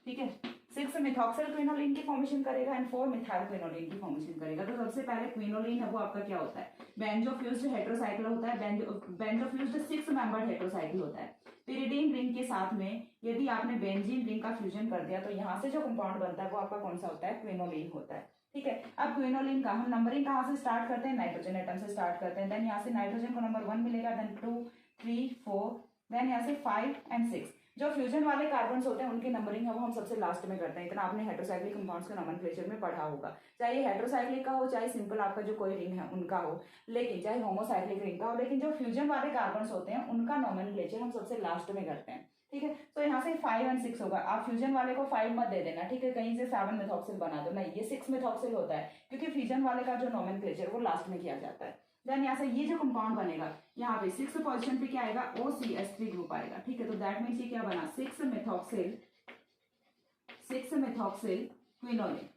[SPEAKER 1] ठीक है। 6-methoxyl क्विनोलिन की formation करेगा and 4-methyl quinoline की formation करेगा। तो सबसे पहले quinoline है वो आपका क्या होता है, बेंजोफ्यूज्ड हेटेरोसाइक्ल होता है। बेंजोफ्यूज्ड 6 मेंबर्ड हेटेरोसाइक्ल होता है। पिरिडीन रिंग के साथ में यदि आपने बेंजीन रिंग का फ्यूजन कर दिया तो यहाँ से जो कंपाउंड बनता है वो आपका कौन सा होता है, क्विनोलिन होता है, ठीक है। अब क्विनोलिन का हम नंबरिंग कहाँ से स्टार्ट करते हैं, नाइट्रोजन एटम से स्टार्ट करते हैं। देन यहाँ से नाइट्रोजन को नंबर 1 मिलेगा, देन 2 3 4, देन यहाँ से 5 एंड 6। जो फ्यूजन वाले कार्बन्स होते हैं उनकी नंबरिंग है वो हम सबसे लास्ट में करते हैं। इतना आपने हेटेरोसाइक्लिक कंपाउंड्स का नोमेनक्लेचर में पढ़ा होगा, चाहे ये हेटेरोसाइक्लिक का हो चाहे सिंपल आपका जो कोई रिंग है उनका हो, लेकिन चाहे होमोसाइक्लिक रिंग का हो, लेकिन जो फ्यूजन वाले कार्बन्स होते हैं उनका नोमेनक्लेचर हम सबसे लास्ट में करते हैं, ठीक है। तो यहाँ से 5 एंड 6 होगा। आप फ्यूजन वाले को 5 मत दे देना, ठीक है, कहीं से 7-methoxyl बना दो, नहीं, ये 6-methoxyl होता है क्योंकि फ्यूजन वाले का जो नोमेनक्लेचर वो लास्ट में किया जाता है। देन यहाँ से ये जो कंपाउंड बनेगा यहाँ पे 6th पोजीशन पे क्या आएगा, OCH3 ग्रुप आएगा, ठीक है। तो दैट मीन्स ये क्या बना, 6-methoxyl क्विनोलिन।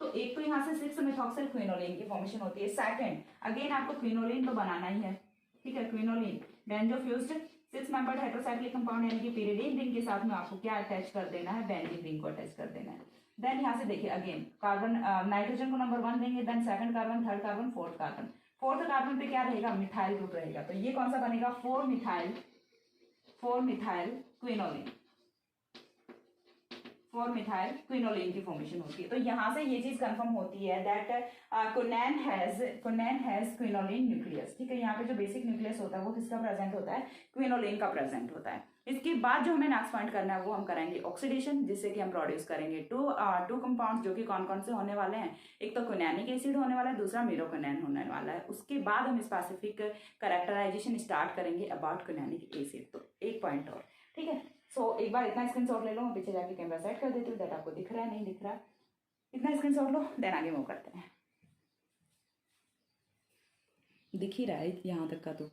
[SPEAKER 1] तो एक तो यहाँ से 6-methoxyl क्विनोलिन की फॉर्मेशन होती है। सेकंड अगेन आपको क्विनोलिन तो बनाना ही है, ठीक है। क्विनोलिन बेंजोफ्यूज्ड 6 मेंबर्ड हेटेरोसाइक्लिक कंपाउंड यानी कि पिरिडीन रिंग के साथ में आपको क्या अटैच कर देना है, बेंजीन रिंग को अटैच कर देना है। देन यहाँ से देखिए अगेन कार्बन, नाइट्रोजन को नंबर 1 देंगे, then second carbon, third carbon, fourth carbon. Fourth carbon पे क्या रहेगा, मिथाइल ग्रुप रहेगा। तो ये कौन सा बनेगा, 4-methyl क्विनोलिन। 4-methyl क्विनोलिन की फॉर्मेशन होती है। तो यहाँ से ये चीज कंफर्म होती है दैट क्विनैन हैज क्विनोलिन न्यूक्लियस, ठीक है। यहाँ पे जो बेसिक न्यूक्लियस होता है वो किसका प्रेजेंट होता है, क्विनोलिन का प्रेजेंट होता है। इसके बाद जो हमें नेक्स्ट पॉइंट करना है वो हम करेंगे ऑक्सीडेशन, जिससे कि हम प्रोड्यूस करेंगे टू कंपाउंड्स, जो कि कौन कौन से होने वाले हैं, एक तो क्विनैनिक एसिड होने वाला है, दूसरा मीरोक्विनैन होने वाला है। उसके बाद हम स्पेसिफिक कैरेक्टराइजेशन स्टार्ट करेंगे अबाउट क्विनैनिक एसिड। तो एक पॉइंट और, ठीक है। सो एक बार इतना स्क्रीनशॉट ले लो, मैं पीछे जाके कैमरा सेट कर देती हूँ, दैट आपको दिख रहा है नहीं दिख रहा, इतना स्क्रीनशॉट लो, देन आगे मूव करते हैं। दिख ही रहा है यहाँ तक का, तो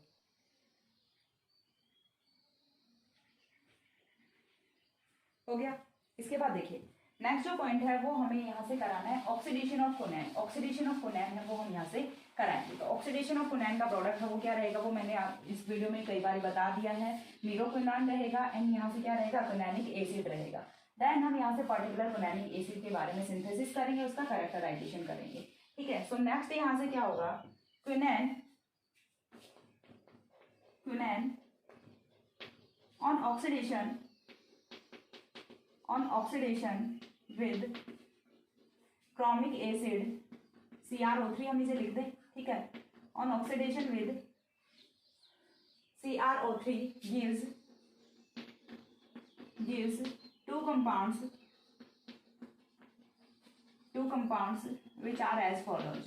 [SPEAKER 1] हो गया। इसके बाद देखिए नेक्स्ट जो पॉइंट है वो हमें यहाँ से कराना है ऑक्सीडेशन ऑफ क्विनैन। ऑक्सीडेशन ऑफ क्विनैन है वो हम यहाँ से कराएंगे। तो ऑक्सीडेशन ऑफ क्विनैन का प्रोडक्ट है वो क्या रहेगा, वो मैंने आप इस वीडियो में कई बार बता दिया है। मीरोक्विनैन रहेगा एंड यहाँ से क्या रहेगा, क्विनैनिक एसिड रहेगा। देन हम यहाँ से पर्टिकुलर क्विनैनिक एसिड के बारे में सिंथेसिस करेंगे, उसका कैरेक्टराइजेशन करेंगे, ठीक है। सो नेक्स्ट यहाँ से क्या होगा, क्विनैन on oxidation with chromic acid CrO3, हम इसे लिख दें, ठीक है। on oxidation with CrO3 gives two compounds which are as follows।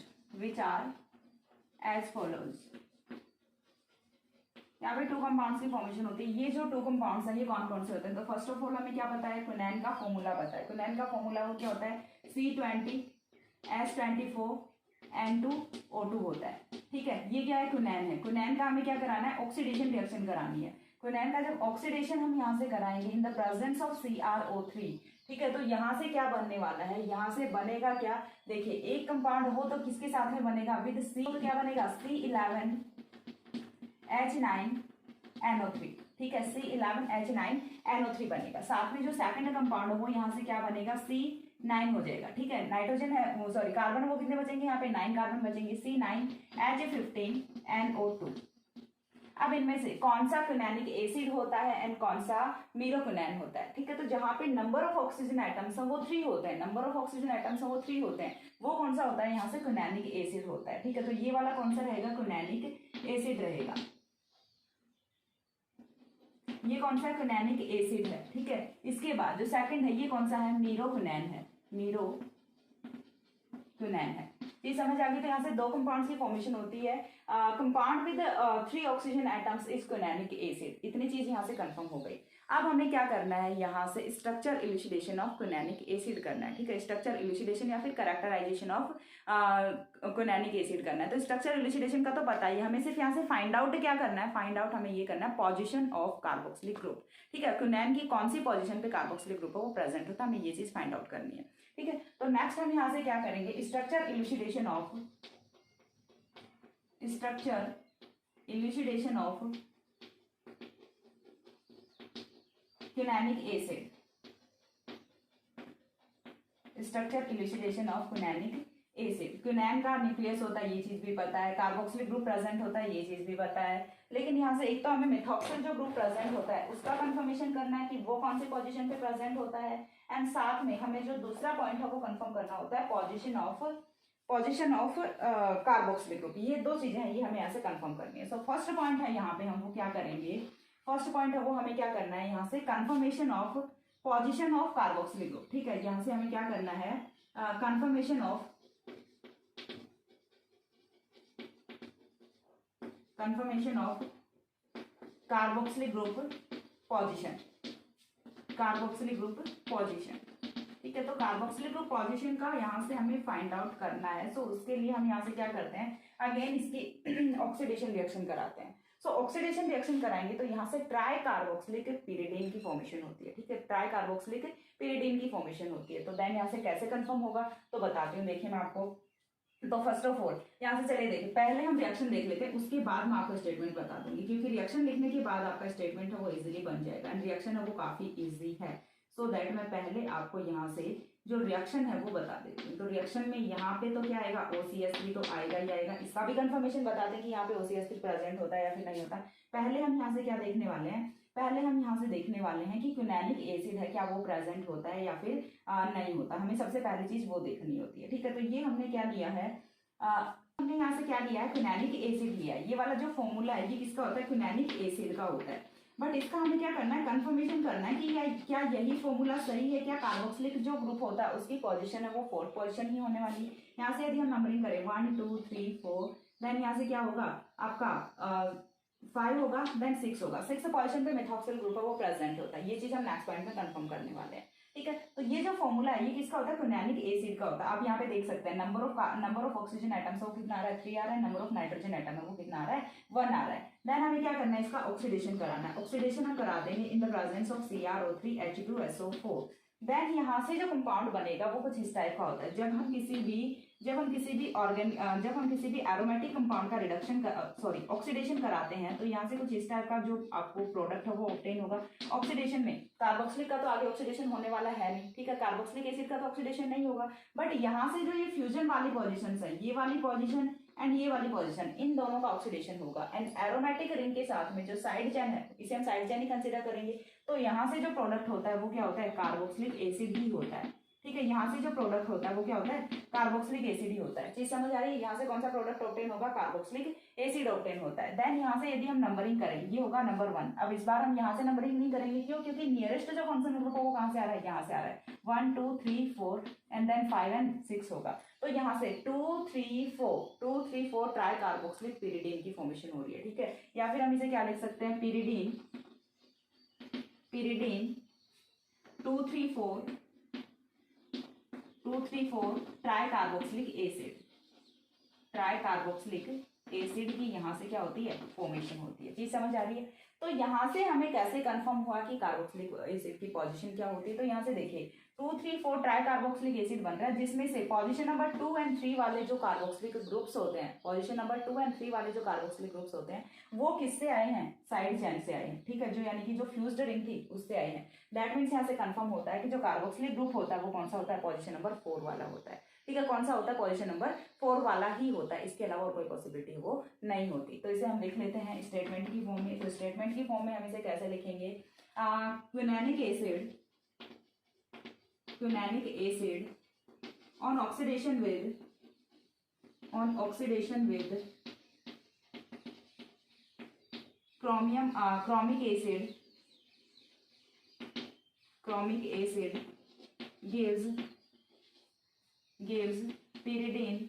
[SPEAKER 1] यहाँ पे 2 कंपाउंड्स की फॉर्मेशन होती है। ये जो 2 कंपाउंड्स हैं ये कौन कौन से होते हैं, तो फर्स्ट ऑफ ऑल हमें क्या पता है, क्विनैन का फॉर्मूला पता है। क्विनैन का फॉर्मूला वो क्या होता है, C20H24 N2O2 होता है, ठीक है। ये क्या है, क्विनैन है। क्विनैन का हमें क्या कराना है, ऑक्सीडेशन रिएक्शन करानी है। क्विनैन का जब ऑक्सीडेशन हम यहाँ से कराएंगे इन द प्रेजेंस ऑफ CrO3, ठीक है, तो यहाँ से क्या बनने वाला है, यहाँ से बनेगा क्या, देखिए एक कंपाउंड हो तो किसके साथ में बनेगा, विद C, तो क्या बनेगा, C11H9NO3, ठीक है, C11H9NO3 बनेगा। साथ में जो सेकंड कंपाउंड वो यहाँ से क्या बनेगा, C9 हो जाएगा, ठीक है। नाइट्रोजन है, सॉरी कार्बन वो कितने बचेंगे, यहाँ पे 9 कार्बन बचेंगे, C9H15NO2। अब इनमें से कौन सा क्विनैनिक एसिड होता है एंड कौन सा मीरोक्विनैन होता है, ठीक है। तो जहाँ पे नंबर ऑफ ऑक्सीजन एटम्स है वो 3 होते हैं, नंबर ऑफ ऑक्सीजन एटम्स है वो 3 होते हैं, वो कौन सा होता है, यहाँ से क्विनैनिक एसिड होता है, ठीक है। तो ये वाला कौन सा रहेगा, क्विनैनिक एसिड रहेगा। ये कौन सा क्विनैनिक एसिड है, ठीक है। इसके बाद जो सेकंड है ये कौन सा है, मीरोक्विनैन है, मीरोक्विनैन है। ये समझ आ गई। तो यहाँ से 2 कंपाउंड्स की फॉर्मेशन होती है। Compound with 3 oxygen atoms is quininic acid. इतनी चीज यहाँ से कंफर्म हो गई। अब हमें क्या करना है, यहाँ से structure elucidation of quininic acid करना है, ठीक है। स्ट्रक्चर इल्यूसिडेशन या फिर कैरेक्टराइजेशन ऑफ क्विनैनिक एसिड करना है। तो स्ट्रक्चर इल्यूसिडेशन का तो पता ही, हमें सिर्फ यहाँ से फाइंड आउट क्या करना है, फाइंड आउट हमें ये करना है पोजीशन ऑफ कार्बोक्सिलिक ग्रुप, ठीक है। क्विनैन की कौन सी पोजीशन पे कार्बोक्सिलिक ग्रुप है वो प्रेजेंट होता है, हमें ये चीज फाइंड आउट करनी है। ठीक है, तो नेक्स्ट हम यहाँ से क्या करेंगे, structure elucidation of quininic acid, structure elucidation of quininic acid. Quinine का न्यूक्लियस होता है, ये चीज भी पता है, कार्बोक्सिलिक ग्रुप प्रेजेंट होता है, ये चीज भी पता है, लेकिन यहाँ से एक तो हमें मेथॉक्सिल जो ग्रुप प्रेजेंट होता है उसका कंफर्मेशन करना है कि वो कौन सी पोजीशन पे प्रेजेंट होता है, एंड साथ में हमें जो दूसरा पॉइंट है वो कंफर्म करना होता है पोजीशन ऑफ कार्बोक्सिलिक ग्रुप। ये दो चीजें हैं, ये हमें यहाँ से कंफर्म करनी है। सो फर्स्ट पॉइंट है यहाँ पे हम वो क्या करेंगे, फर्स्ट पॉइंट है वो हमें क्या करना है, यहाँ से confirmation of position of carboxylic group. ठीक है, यहाँ से हमें क्या करना है, confirmation of carboxylic group position, ठीक है। तो कार्बोक्सिलिक ग्रुप पोजीशन का यहाँ से हमें फाइंड आउट करना है। सो उसके लिए हम यहाँ से क्या करते हैं, अगेन इसकी ऑक्सीडेशन रिएक्शन कराते हैं। सो ऑक्सीडेशन रिएक्शन कराएंगे तो यहाँ से ट्राई कार्बोक्सिलिक पिरिडीन की फॉर्मेशन होती है। ठीक है, ट्राई कार्बोक्सिलिक पिरिडीन की फॉर्मेशन होती है। तो देन यहाँ से कैसे कंफर्म होगा तो बताती हूँ, देखिए मैं आपको। तो फर्स्ट ऑफ ऑल यहाँ से चलिए देखिए, पहले हम रिएक्शन देख लेते हैं, उसके बाद मैं आपको स्टेटमेंट बता दूंगी, क्योंकि रिएक्शन लिखने के बाद आपका स्टेटमेंट है वो इजीली बन जाएगा, एंड रिएक्शन है वो काफी इजी है। सो दैट मैं पहले आपको यहाँ से जो रिएक्शन है वो बता देती हूँ। तो रिएक्शन में यहाँ पे तो क्या आएगा, OCH3 तो आएगा ही आएगा। इसका भी कंफर्मेशन बता दें कि यहाँ पे OCH3 प्रेजेंट होता है या फिर नहीं होता। पहले हम यहाँ से क्या देखने वाले हैं, पहले हम यहाँ से देखने वाले हैं कि क्विनैनिक एसिड है क्या वो प्रेजेंट होता है या फिर नहीं होता। हमें सबसे पहली चीज वो देखनी होती है। ठीक है, तो ये हमने क्या लिया है, हमने यहाँ से क्या लिया है, क्विनैनिक एसिड लिया है। ये वाला जो फॉर्मूला है ये किसका होता है, क्विनैनिक एसिड का होता है। बट इसका हमें क्या करना है, कंफर्मेशन करना है कि क्या यही फॉर्मूला सही है, क्या कार्बोक्सिलिक जो ग्रुप होता है उसकी पोजीशन है वो 4th पोजीशन ही होने वाली है। यहाँ से यदि हम नंबरिंग करें 1 2 3 4, देन यहाँ से क्या होगा आपका 5 होगा, देन 6 होगा। 6th पोजीशन पे मेथॉक्सिल ग्रुप है वो प्रेजेंट होता है। ये चीज हम नेक्स्ट पॉइंट में कंफर्म करने वाले हैं। ठीक है, तो ये जो फॉर्मूला है ये किसका होता है, क्विनैनिक एसिड का होता है। आप यहाँ पे देख सकते हैं नंबर ऑफ ऑक्सीजन एटम्स वो कितना आ रहा है, 3 आ रहा है। नंबर ऑफ नाइट्रोजन एटम है वो कितना आ रहा है, 1 आ रहा है। देन हमें क्या करना है, इसका ऑक्सीडेशन कराना है। ऑक्सीडेशन हम करा देंगे in the presence of CrO3 H2SO4। Then यहाँ से जो कंपाउंड बनेगा वो कुछ इस टाइप का होता है। जब हम किसी भी एरोमेटिक कंपाउंड का ऑक्सीडेशन कराते हैं तो यहाँ से कुछ इस टाइप का जो आपको प्रोडक्ट है वो ऑब्टेन होगा। ऑक्सीडेशन में कार्बोक्सिलिक का तो आगे ऑक्सीडेशन होने वाला है नहीं, ठीक है, कार्बोक्सिलिक एसिड का तो ऑक्सीडेशन नहीं होगा। बट यहाँ से जो ये फ्यूजन वाली पोजीशन है, ये वाली पोजीशन एंड ये वाली पोजीशन, इन दोनों का ऑक्सीडेशन होगा। एंड एरोमेटिक रिंग के साथ में जो साइड चेन है, इसे हम साइड चेन ही कंसीडर करेंगे। तो यहाँ से जो प्रोडक्ट होता है वो क्या होता है, कार्बोक्सिलिक एसिड ही होता है। ठीक है, यहाँ से जो प्रोडक्ट होता है वो क्या होता है, कार्बोक्सिलिक एसिड ही होता है। चीज समझ आ रही है, यहाँ से कौन सा प्रोडक्ट ऑब्टेन होगा, कार्बोक्सिलिक एसिड ऑब्टेन होता है। देन यहाँ से यदि हम नंबरिंग करें, ये होगा नंबर 1। अब इस बार हम यहाँ से नंबरिंग नहीं करेंगे, क्यों, क्योंकि नियरेस्ट जो फंक्शन ग्रुप है वो कहाँ से आ रहा है, यहाँ से आ रहा है। 1 2 3 4 एंड देन 5 एंड 6 होगा। तो यहाँ से 2 3 4 ट्राई कार्बोक्सिलिक पिरिडीन की फॉर्मेशन हो रही है। ठीक है, या फिर हम इसे क्या लिख सकते हैं, पिरिडीन 2 3 4 ट्राई कार्बोक्सिलिक एसिड की यहाँ से क्या होती है, फॉर्मेशन होती है। चीज समझ आ रही है। तो यहाँ से हमें कैसे कंफर्म हुआ कि कार्बोक्सिलिक एसिड की पोजीशन क्या होती है। तो यहाँ से देखिए 2 3 4 ट्राई कार्बोक्सिलिक एसिड बन रहा है, जिसमें से पोजीशन नंबर 2 एंड 3 वाले जो कार्बोक्सिलिक ग्रुप्स होते हैं, पोजीशन नंबर 2 एंड 3 वाले जो कार्बोक्सिलिक ग्रुप्स होते हैं वो किससे आए हैं, साइड चेन से आए हैं। ठीक है, जो यानी कि जो फ्यूज्ड रिंग थी उससे आए हैं। दैट मीन्स यहाँ से कंफर्म होता है कि जो कार्बोक्सिलिक ग्रुप होता है वो कौन सा होता है, पोजीशन नंबर 4 वाला होता है। ठीक है, कौन सा होता है, पोजीशन नंबर 4 वाला ही होता है, इसके अलावा और कोई पॉसिबिलिटी वो नहीं होती। तो इसे हम लिख लेते हैं स्टेटमेंट की फॉर्म में। तो स्टेटमेंट की फॉर्म में हम इसे कैसे लिखेंगे, क्विनैनिक acid on oxidation with chromic acid gives pyridine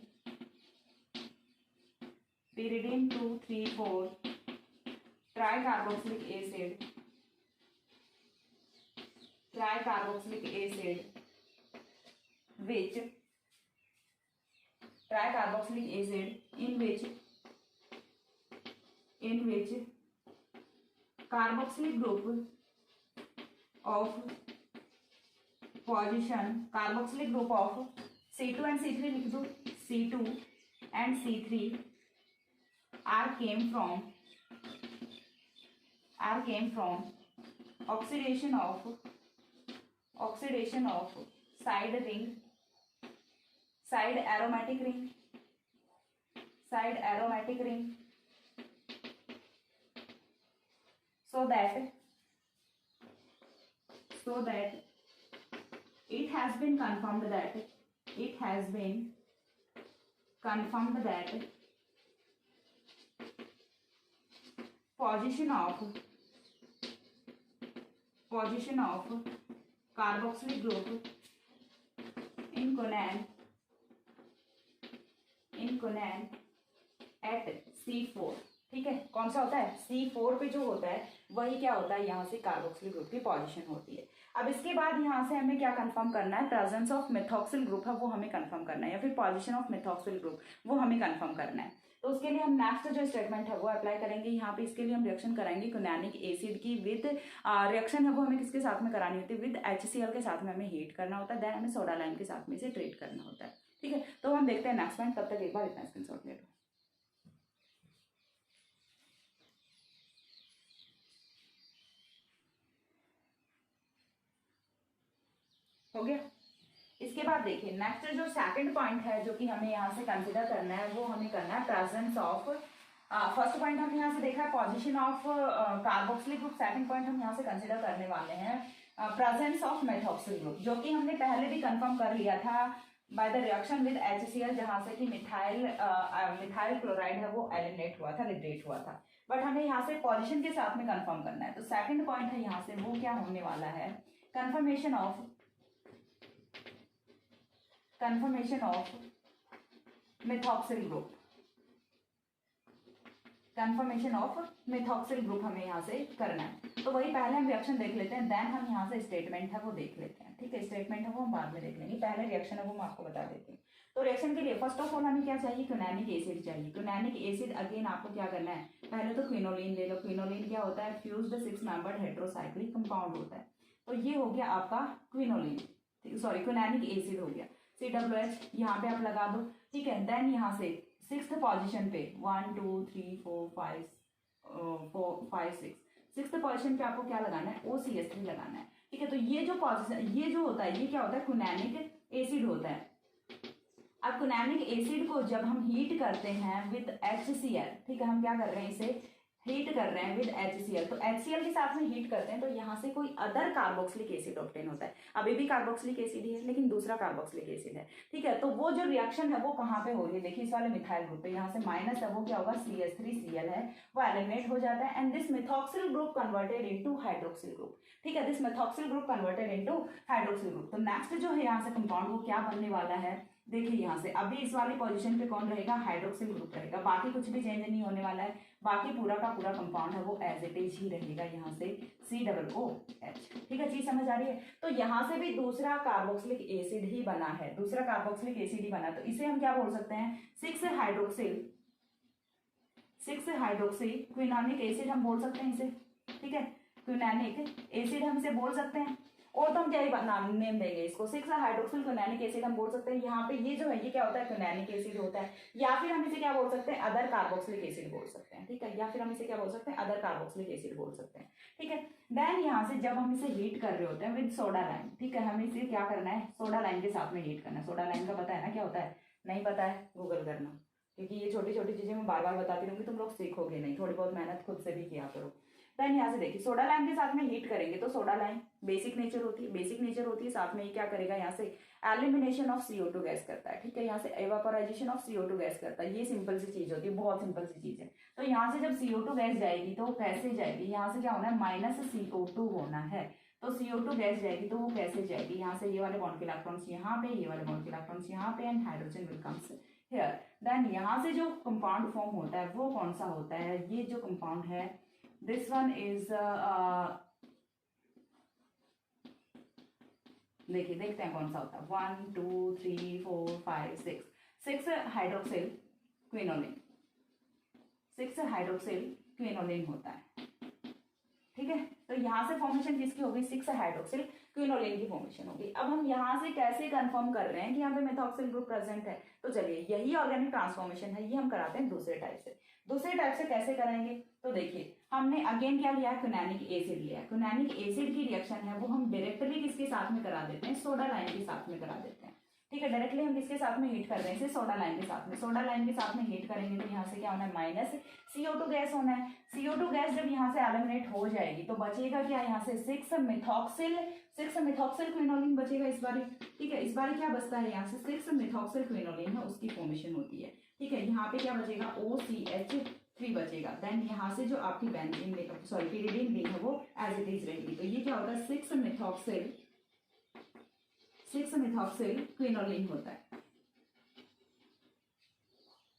[SPEAKER 1] 2 3 4 tricarboxylic acid which tricarboxylic acid in which carboxylic group of position carboxylic group of C2 and C3 लिख दो, C2 and C3 are came from oxidation of side aromatic ring so that it has been confirmed that position of carboxylic group in quinone at C4, ठीक है। कौन सा होता है, C4 पे जो होता है वही क्या होता है, यहाँ से कार्बोक्सिलिक ग्रुप की पोजीशन होती है। अब इसके बाद यहाँ से हमें क्या कंफर्म करना है, प्रेजेंस ऑफ मेथॉक्सिल ग्रुप है वो हमें कंफर्म करना है, या फिर पोजीशन ऑफ मेथॉक्सिल ग्रुप वो हमें कंफर्म करना है। तो उसके लिए हम नेक्स्ट जो स्टेटमेंट है वो अप्लाई करेंगे यहाँ पे। इसके लिए हम रिएक्शन कराएंगे क्विनोनिक एसिड की विद रिएक्शन है वो हमें किसके साथ में करानी होती है, विद HCl के साथ में हमें हीट करना होता है, देन हमें सोडा लाइम के साथ में इसे ट्रीट करना होता है, ठीक है। तो हम देखते हैं नेक्स्ट पॉइंट, तब तक एक बार इतना स्क्रीनशॉट ले लो। हो गया। इसके बाद देखिए नेक्स्ट जो सेकंड पॉइंट है जो कि हमें यहाँ से कंसिडर करना है वो हमें करना है प्रेजेंस ऑफ, फर्स्ट पॉइंट हमने यहाँ से देखा है position of carboxylic group, second point हम यहाँ से कंसिडर करने वाले हैं प्रेजेंस ऑफ मेथॉक्सिल ग्रुप, जो कि हमने पहले भी कंफर्म कर लिया था by the reaction with HCl, जहाँ से कि मिथाइल क्लोराइड है वो एलिमिनेट हुआ था, लिबरेट हुआ था, बट हमें यहाँ से पोजीशन के साथ में कंफर्म करना है। तो सेकंड पॉइंट है यहाँ से वो क्या होने वाला है, कंफर्मेशन ऑफ मेथॉक्सिल ग्रुप, हमें यहाँ से करना है। तो वही पहले हम रिएक्शन देख लेते हैं, देन हम यहाँ से स्टेटमेंट है वो देख लेते हैं, ठीक है। स्टेटमेंट है वो हम बाद में देख लेंगे, पहले रिएक्शन है वो मैं आपको बता देती हूँ। तो रिएक्शन के लिए फर्स्ट ऑफ ऑल हमें क्या चाहिए, क्विनोनिक एसिड चाहिए। क्विनोनिक एसिड अगेन आपको क्या करना है, पहले तो क्विनोलिन ले लो। क्विनोलिन क्या होता है, फ्यूज्ड 6 मेंबर्ड हेटेरोसाइक्लिक कंपाउंड होता है। तो ये हो गया आपका क्विनोलिन, क्विनोनिक एसिड हो गया, COH यहाँ पे आप लगा दो, ठीक है। देन यहाँ से 6th पोजीशन पे 1 2 3 4 5 6 6th पोजीशन पे आपको क्या लगाना है, OCH3 लगाना है, ठीक है। तो ये जो पोजीशन, ये जो होता है ये क्या होता है, क्विनोनिक एसिड होता है। अब क्विनोनिक एसिड को जब हम हीट करते हैं विद HCl, ठीक है, हम क्या कर रहे हैं, इसे हीट कर रहे हैं विद HCl। तो HCl के साथ में हीट करते हैं तो यहाँ से कोई अदर कार्बोक्सिलिक एसिड ऑब्टेन होता है। अभी भी कार्बोक्सिलिक एसिड ही है लेकिन दूसरा कार्बोक्सिलिक एसिड है, ठीक है। तो वो जो रिएक्शन है वो कहाँ पे हो रही है, देखिए इस वाले मिथाइल ग्रुप पे, यहाँ से माइनस है वो क्या होगा, CH3Cl है वो एलिमिनेट हो जाता है, and this methoxyl group converted into hydroxyl group, ठीक है। This methoxyl group converted into hydroxyl group. तो नेक्स्ट जो है यहाँ से कंपाउंड वो क्या बनने वाला है, देखिए यहाँ से अभी इस वाली पोजीशन पे कौन रहेगा, हाइड्रोक्सिल ग्रुप रहेगा, बाकी कुछ भी चेंज नहीं होने वाला है, बाकी पूरा का पूरा कंपाउंड है वो एज इट इज ही रहेगा, यहाँ से COOH, ठीक है, चीज समझ आ रही है। तो यहाँ से भी दूसरा कार्बोक्सिलिक एसिड ही बना है, दूसरा कार्बोक्सिलिक एसिड ही बना, तो इसे हम क्या बोल सकते हैं, 6 हाइड्रोक्सी क्विनोनिक एसिड हम बोल सकते हैं इसे, ठीक है। क्विनोनिक एसिड हम इसे बोल सकते हैं, और तो हम क्या ही नाम नेम देंगे इसको, 6 हाइड्रोक्सिल क्विनोनिक एसिड हम बोल सकते हैं। यहाँ पे ये जो है ये क्या होता है, क्विनोनिक एसिड होता है, या फिर हम इसे क्या बोल सकते हैं, अदर कार्बोक्सिलिक एसिड बोल सकते हैं, ठीक है, या फिर हम इसे क्या बोल सकते हैं, अदर कार्बोक्सिलिक एसिड बोल सकते हैं, ठीक है। देन यहाँ से जब हम इसे हीट कर रहे होते हैं विद सोडा लाइम, ठीक है, हमें इसे क्या करना है, सोडा लाइम के साथ में हीट करना है। सोडा लाइम का पता है ना क्या होता है, नहीं पता है गूगल करना, क्योंकि ये छोटी छोटी चीजें मैं बार बार बताती रहूंगी, तुम लोग सीखोगे नहीं, थोड़ी बहुत मेहनत खुद से भी किया करो। देन यहाँ से देखिए सोडा लाइम के साथ में हीट करेंगे तो सोडा लाइम बेसिक नेचर होती है, साथ में ये क्या करेगा, यहाँ से एलिमिनेशन ऑफ CO2 गैस करता है, ठीक है, यहाँ से एवापोराइजेशन ऑफ CO2 गैस करता है। ये सिंपल सी चीज होती है, बहुत सिंपल सी चीज है। तो यहाँ से जब CO2 गैस जाएगी तो वो कैसे जाएगी, यहाँ से क्या होना है, -CO2 होना है। तो CO2 गैस जाएगी तो वो कैसे जाएगी, यहाँ से ये वाले बॉन्ड के इलेक्ट्रॉन्स यहाँ पे, ये वाले बॉन्ड के इलेक्ट्रॉन्स यहाँ पे, and hydrogen will comes here. Then यहाँ से जो कंपाउंड फॉर्म होता है वो कौन सा होता है, ये जो कंपाउंड है दिस वन इज, देखिए देखते हैं कौन सा होता है, 1 2 3 4 5 6 हाइड्रोक्सिल क्विनोलिन, 6 हाइड्रोक्सिल क्विनोलिन होता है, ठीक है। तो यहाँ से फॉर्मेशन किसकी होगी, 6 हाइड्रोक्सिल क्विनोलिन की फॉर्मेशन होगी। अब हम यहाँ से कैसे कंफर्म कर रहे हैं कि यहाँ पे मेथॉक्सिल ग्रुप प्रेजेंट है, तो चलिए यही ऑर्गेनिक ट्रांसफॉर्मेशन है, ये हम कराते हैं दूसरे टाइप से। दूसरे टाइप से कैसे करेंगे, तो देखिए हमने अगेन क्या लिया है, क्विनैनिक एसिड लिया है। क्विनैनिक एसिड की रिएक्शन है वो हम डायरेक्टली किसके साथ में करा देते हैं, सोडा लाइन के साथ में करा देते हैं। ठीक है, डायरेक्टली हम किसके साथ में हीट कर रहे हैं, इसे सोडा लाइन के साथ में। सोडा लाइन के साथ में हीट करेंगे तो यहाँ से क्या होना है, माइनस CO2 गैस होना है। CO2 गैस जब यहाँ से एलिमिनेट हो जाएगी तो बचेगा क्या, यहाँ से 6 मिथॉक्सिल क्विनोलिन बचेगा इस बारी। ठीक है, इस बारी क्या बचता है, यहाँ से 6 मिथॉक्सिल क्विनोलिन है उसकी फॉर्मेशन होती है। ठीक है, यहाँ पे क्या बचेगा, OCH3 बचेगा। देन यहाँ से जो आपकी बेंजीन पिरिडीन रिंग है वो एज इट इज रहेगी। तो ये क्या होता है, 6 मिथॉक्सिल क्विनोलिन होता है,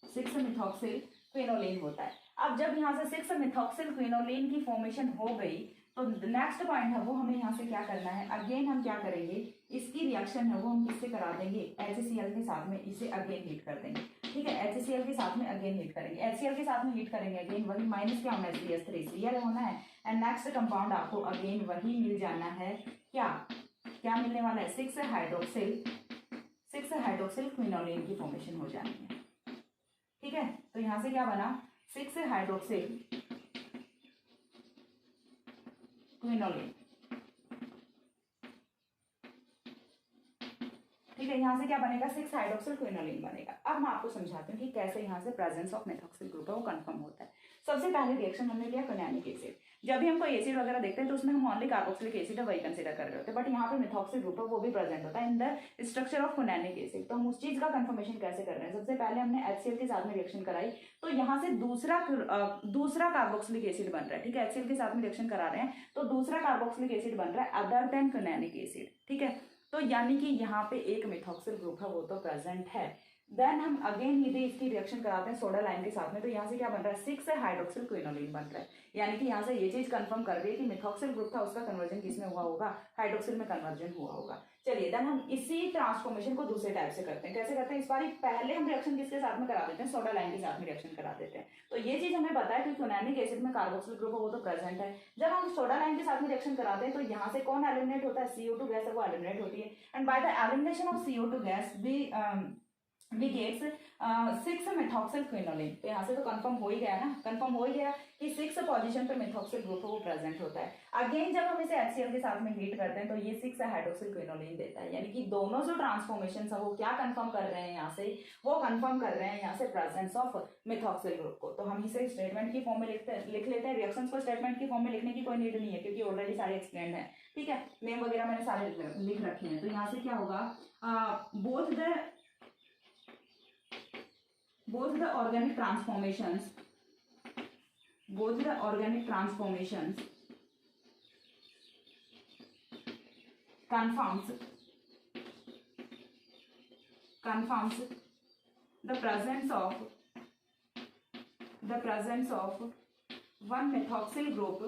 [SPEAKER 1] 6 मिथॉक्सिल क्विनोलिन होता है। अब जब यहाँ से 6 मिथॉक्सिल क्विनोलिन की फॉर्मेशन हो गई तो नेक्स्ट पॉइंट है वो हमें यहाँ से क्या करना है, अगेन हम क्या करेंगे, इसकी रिएक्शन है वो हम किससे करा देंगे, HCl के साथ में इसे अगेन हीट कर देंगे। ठीक है, HCl के साथ में अगेन हीट करेंगे, HCl के साथ में हीट करेंगे अगेन, वही माइनस क्या होना है, CH3 होना है। एंड नेक्स्ट कंपाउंड आपको अगेन वही मिल जाना है, क्या मिलने वाला है, 6 हाइड्रोक्सिल क्विनोलिन की फॉर्मेशन हो जानी है। ठीक है, तो यहां से क्या बना, 6 हाइड्रोक्सिल क्विनोलिन। ठीक है, यहाँ से क्या बनेगा, 6 हाइड्रोक्सिल क्विनोलिन बनेगा। अब मैं आपको समझाती हूँ कि कैसे यहाँ से प्रेजेंस ऑफ मेथॉक्सिल ग्रुप है वो कंफर्म होता है। सबसे पहले रिएक्शन हमने लिया क्विनैनिक एसिड। जब भी हम कोई एसिड वगैरह देखते हैं तो उसमें हम ओनली कार्बोक्सिलिक एसिड है वही कंसीडर कर रहे होते हैं, बट यहाँ पे मेथॉक्सिल ग्रुप है वो भी प्रेजेंट होता है in the structure of quininic acid. तो हम उस चीज का कंफर्मेशन कैसे कर रहे हैं, सबसे पहले हमने HCl के साथ में रिएक्शन कराई तो यहाँ से दूसरा कार्बोक्सिलिक एसिड बन रहा है। ठीक है, HCl के साथ में रिएक्शन करा रहे हैं तो दूसरा कार्बोक्सिलिक एसिड बन रहा है अदर देन क्विनैनिक एसिड। ठीक है, तो यानी कि यहाँ पे एक मेथॉक्सिल ग्रुप है वो तो प्रेजेंट है। देन हम अगेन यदि इसकी रिएक्शन कराते हैं सोडा लाइन के साथ में तो यहाँ से क्या बन रहा है, 6 हाइड्रोक्सिल क्विनोलिन बन रहा है। यानी कि यहाँ से ये चीज कंफर्म कर रही है कि मेथॉक्सिल ग्रुप था उसका कन्वर्जन किसमें हुआ होगा, हाइड्रोक्सिल में कन्वर्जन हुआ होगा। चलिए देन हम इसी ट्रांसफॉर्मेशन को दूसरे टाइप से करते हैं। कैसे करते हैं, इस बार पहले हम रिएक्शन किसके साथ में करा देते हैं, सोडा लाइन के साथ में रिएक्शन करा देते हैं। तो ये चीज हमें पता है कि क्विनैनिक एसिड में कार्बोक्सिल ग्रुप है वो तो प्रेजेंट है। जब हम सोडा लाइन के साथ में रिएक्शन कराते हैं तो यहाँ से कौन एलिमिनेट होता है, CO2 गैस है वो एलिमिनेट होती है। And by the elimination of CO2 gas we gets 6 methoxyl quinoline. तो यहाँ से तो कंफर्म हो ही गया ना, कंफर्म हो ही गया कि 6 पोजीशन पे मेथॉक्सिल ग्रुप वो प्रेजेंट होता है। अगेन जब हम इसे HCl के साथ में हीट करते हैं तो ये 6 हाइड्रोक्सिल क्विनोलिन देता है। यानी कि दोनों जो ट्रांसफॉर्मेशन है वो क्या कंफर्म कर रहे हैं, यहाँ से वो कंफर्म कर रहे हैं यहाँ से प्रेजेंस ऑफ मेथॉक्सिल ग्रुप को। तो हम इसे स्टेटमेंट की फॉर्म में लिख लेते हैं। रिएक्शंस को स्टेटमेंट की फॉर्म में लिखने की कोई नीड नहीं है क्योंकि ऑलरेडी सारे एक्सप्लेन है। ठीक है, नेम वगैरह मैंने सारे लिख रखे हैं। तो यहाँ से क्या होगा, both the organic transformations confirms the presence of one methoxyl group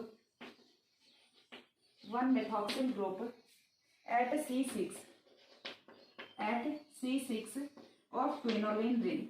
[SPEAKER 1] at C6 of quinoline ring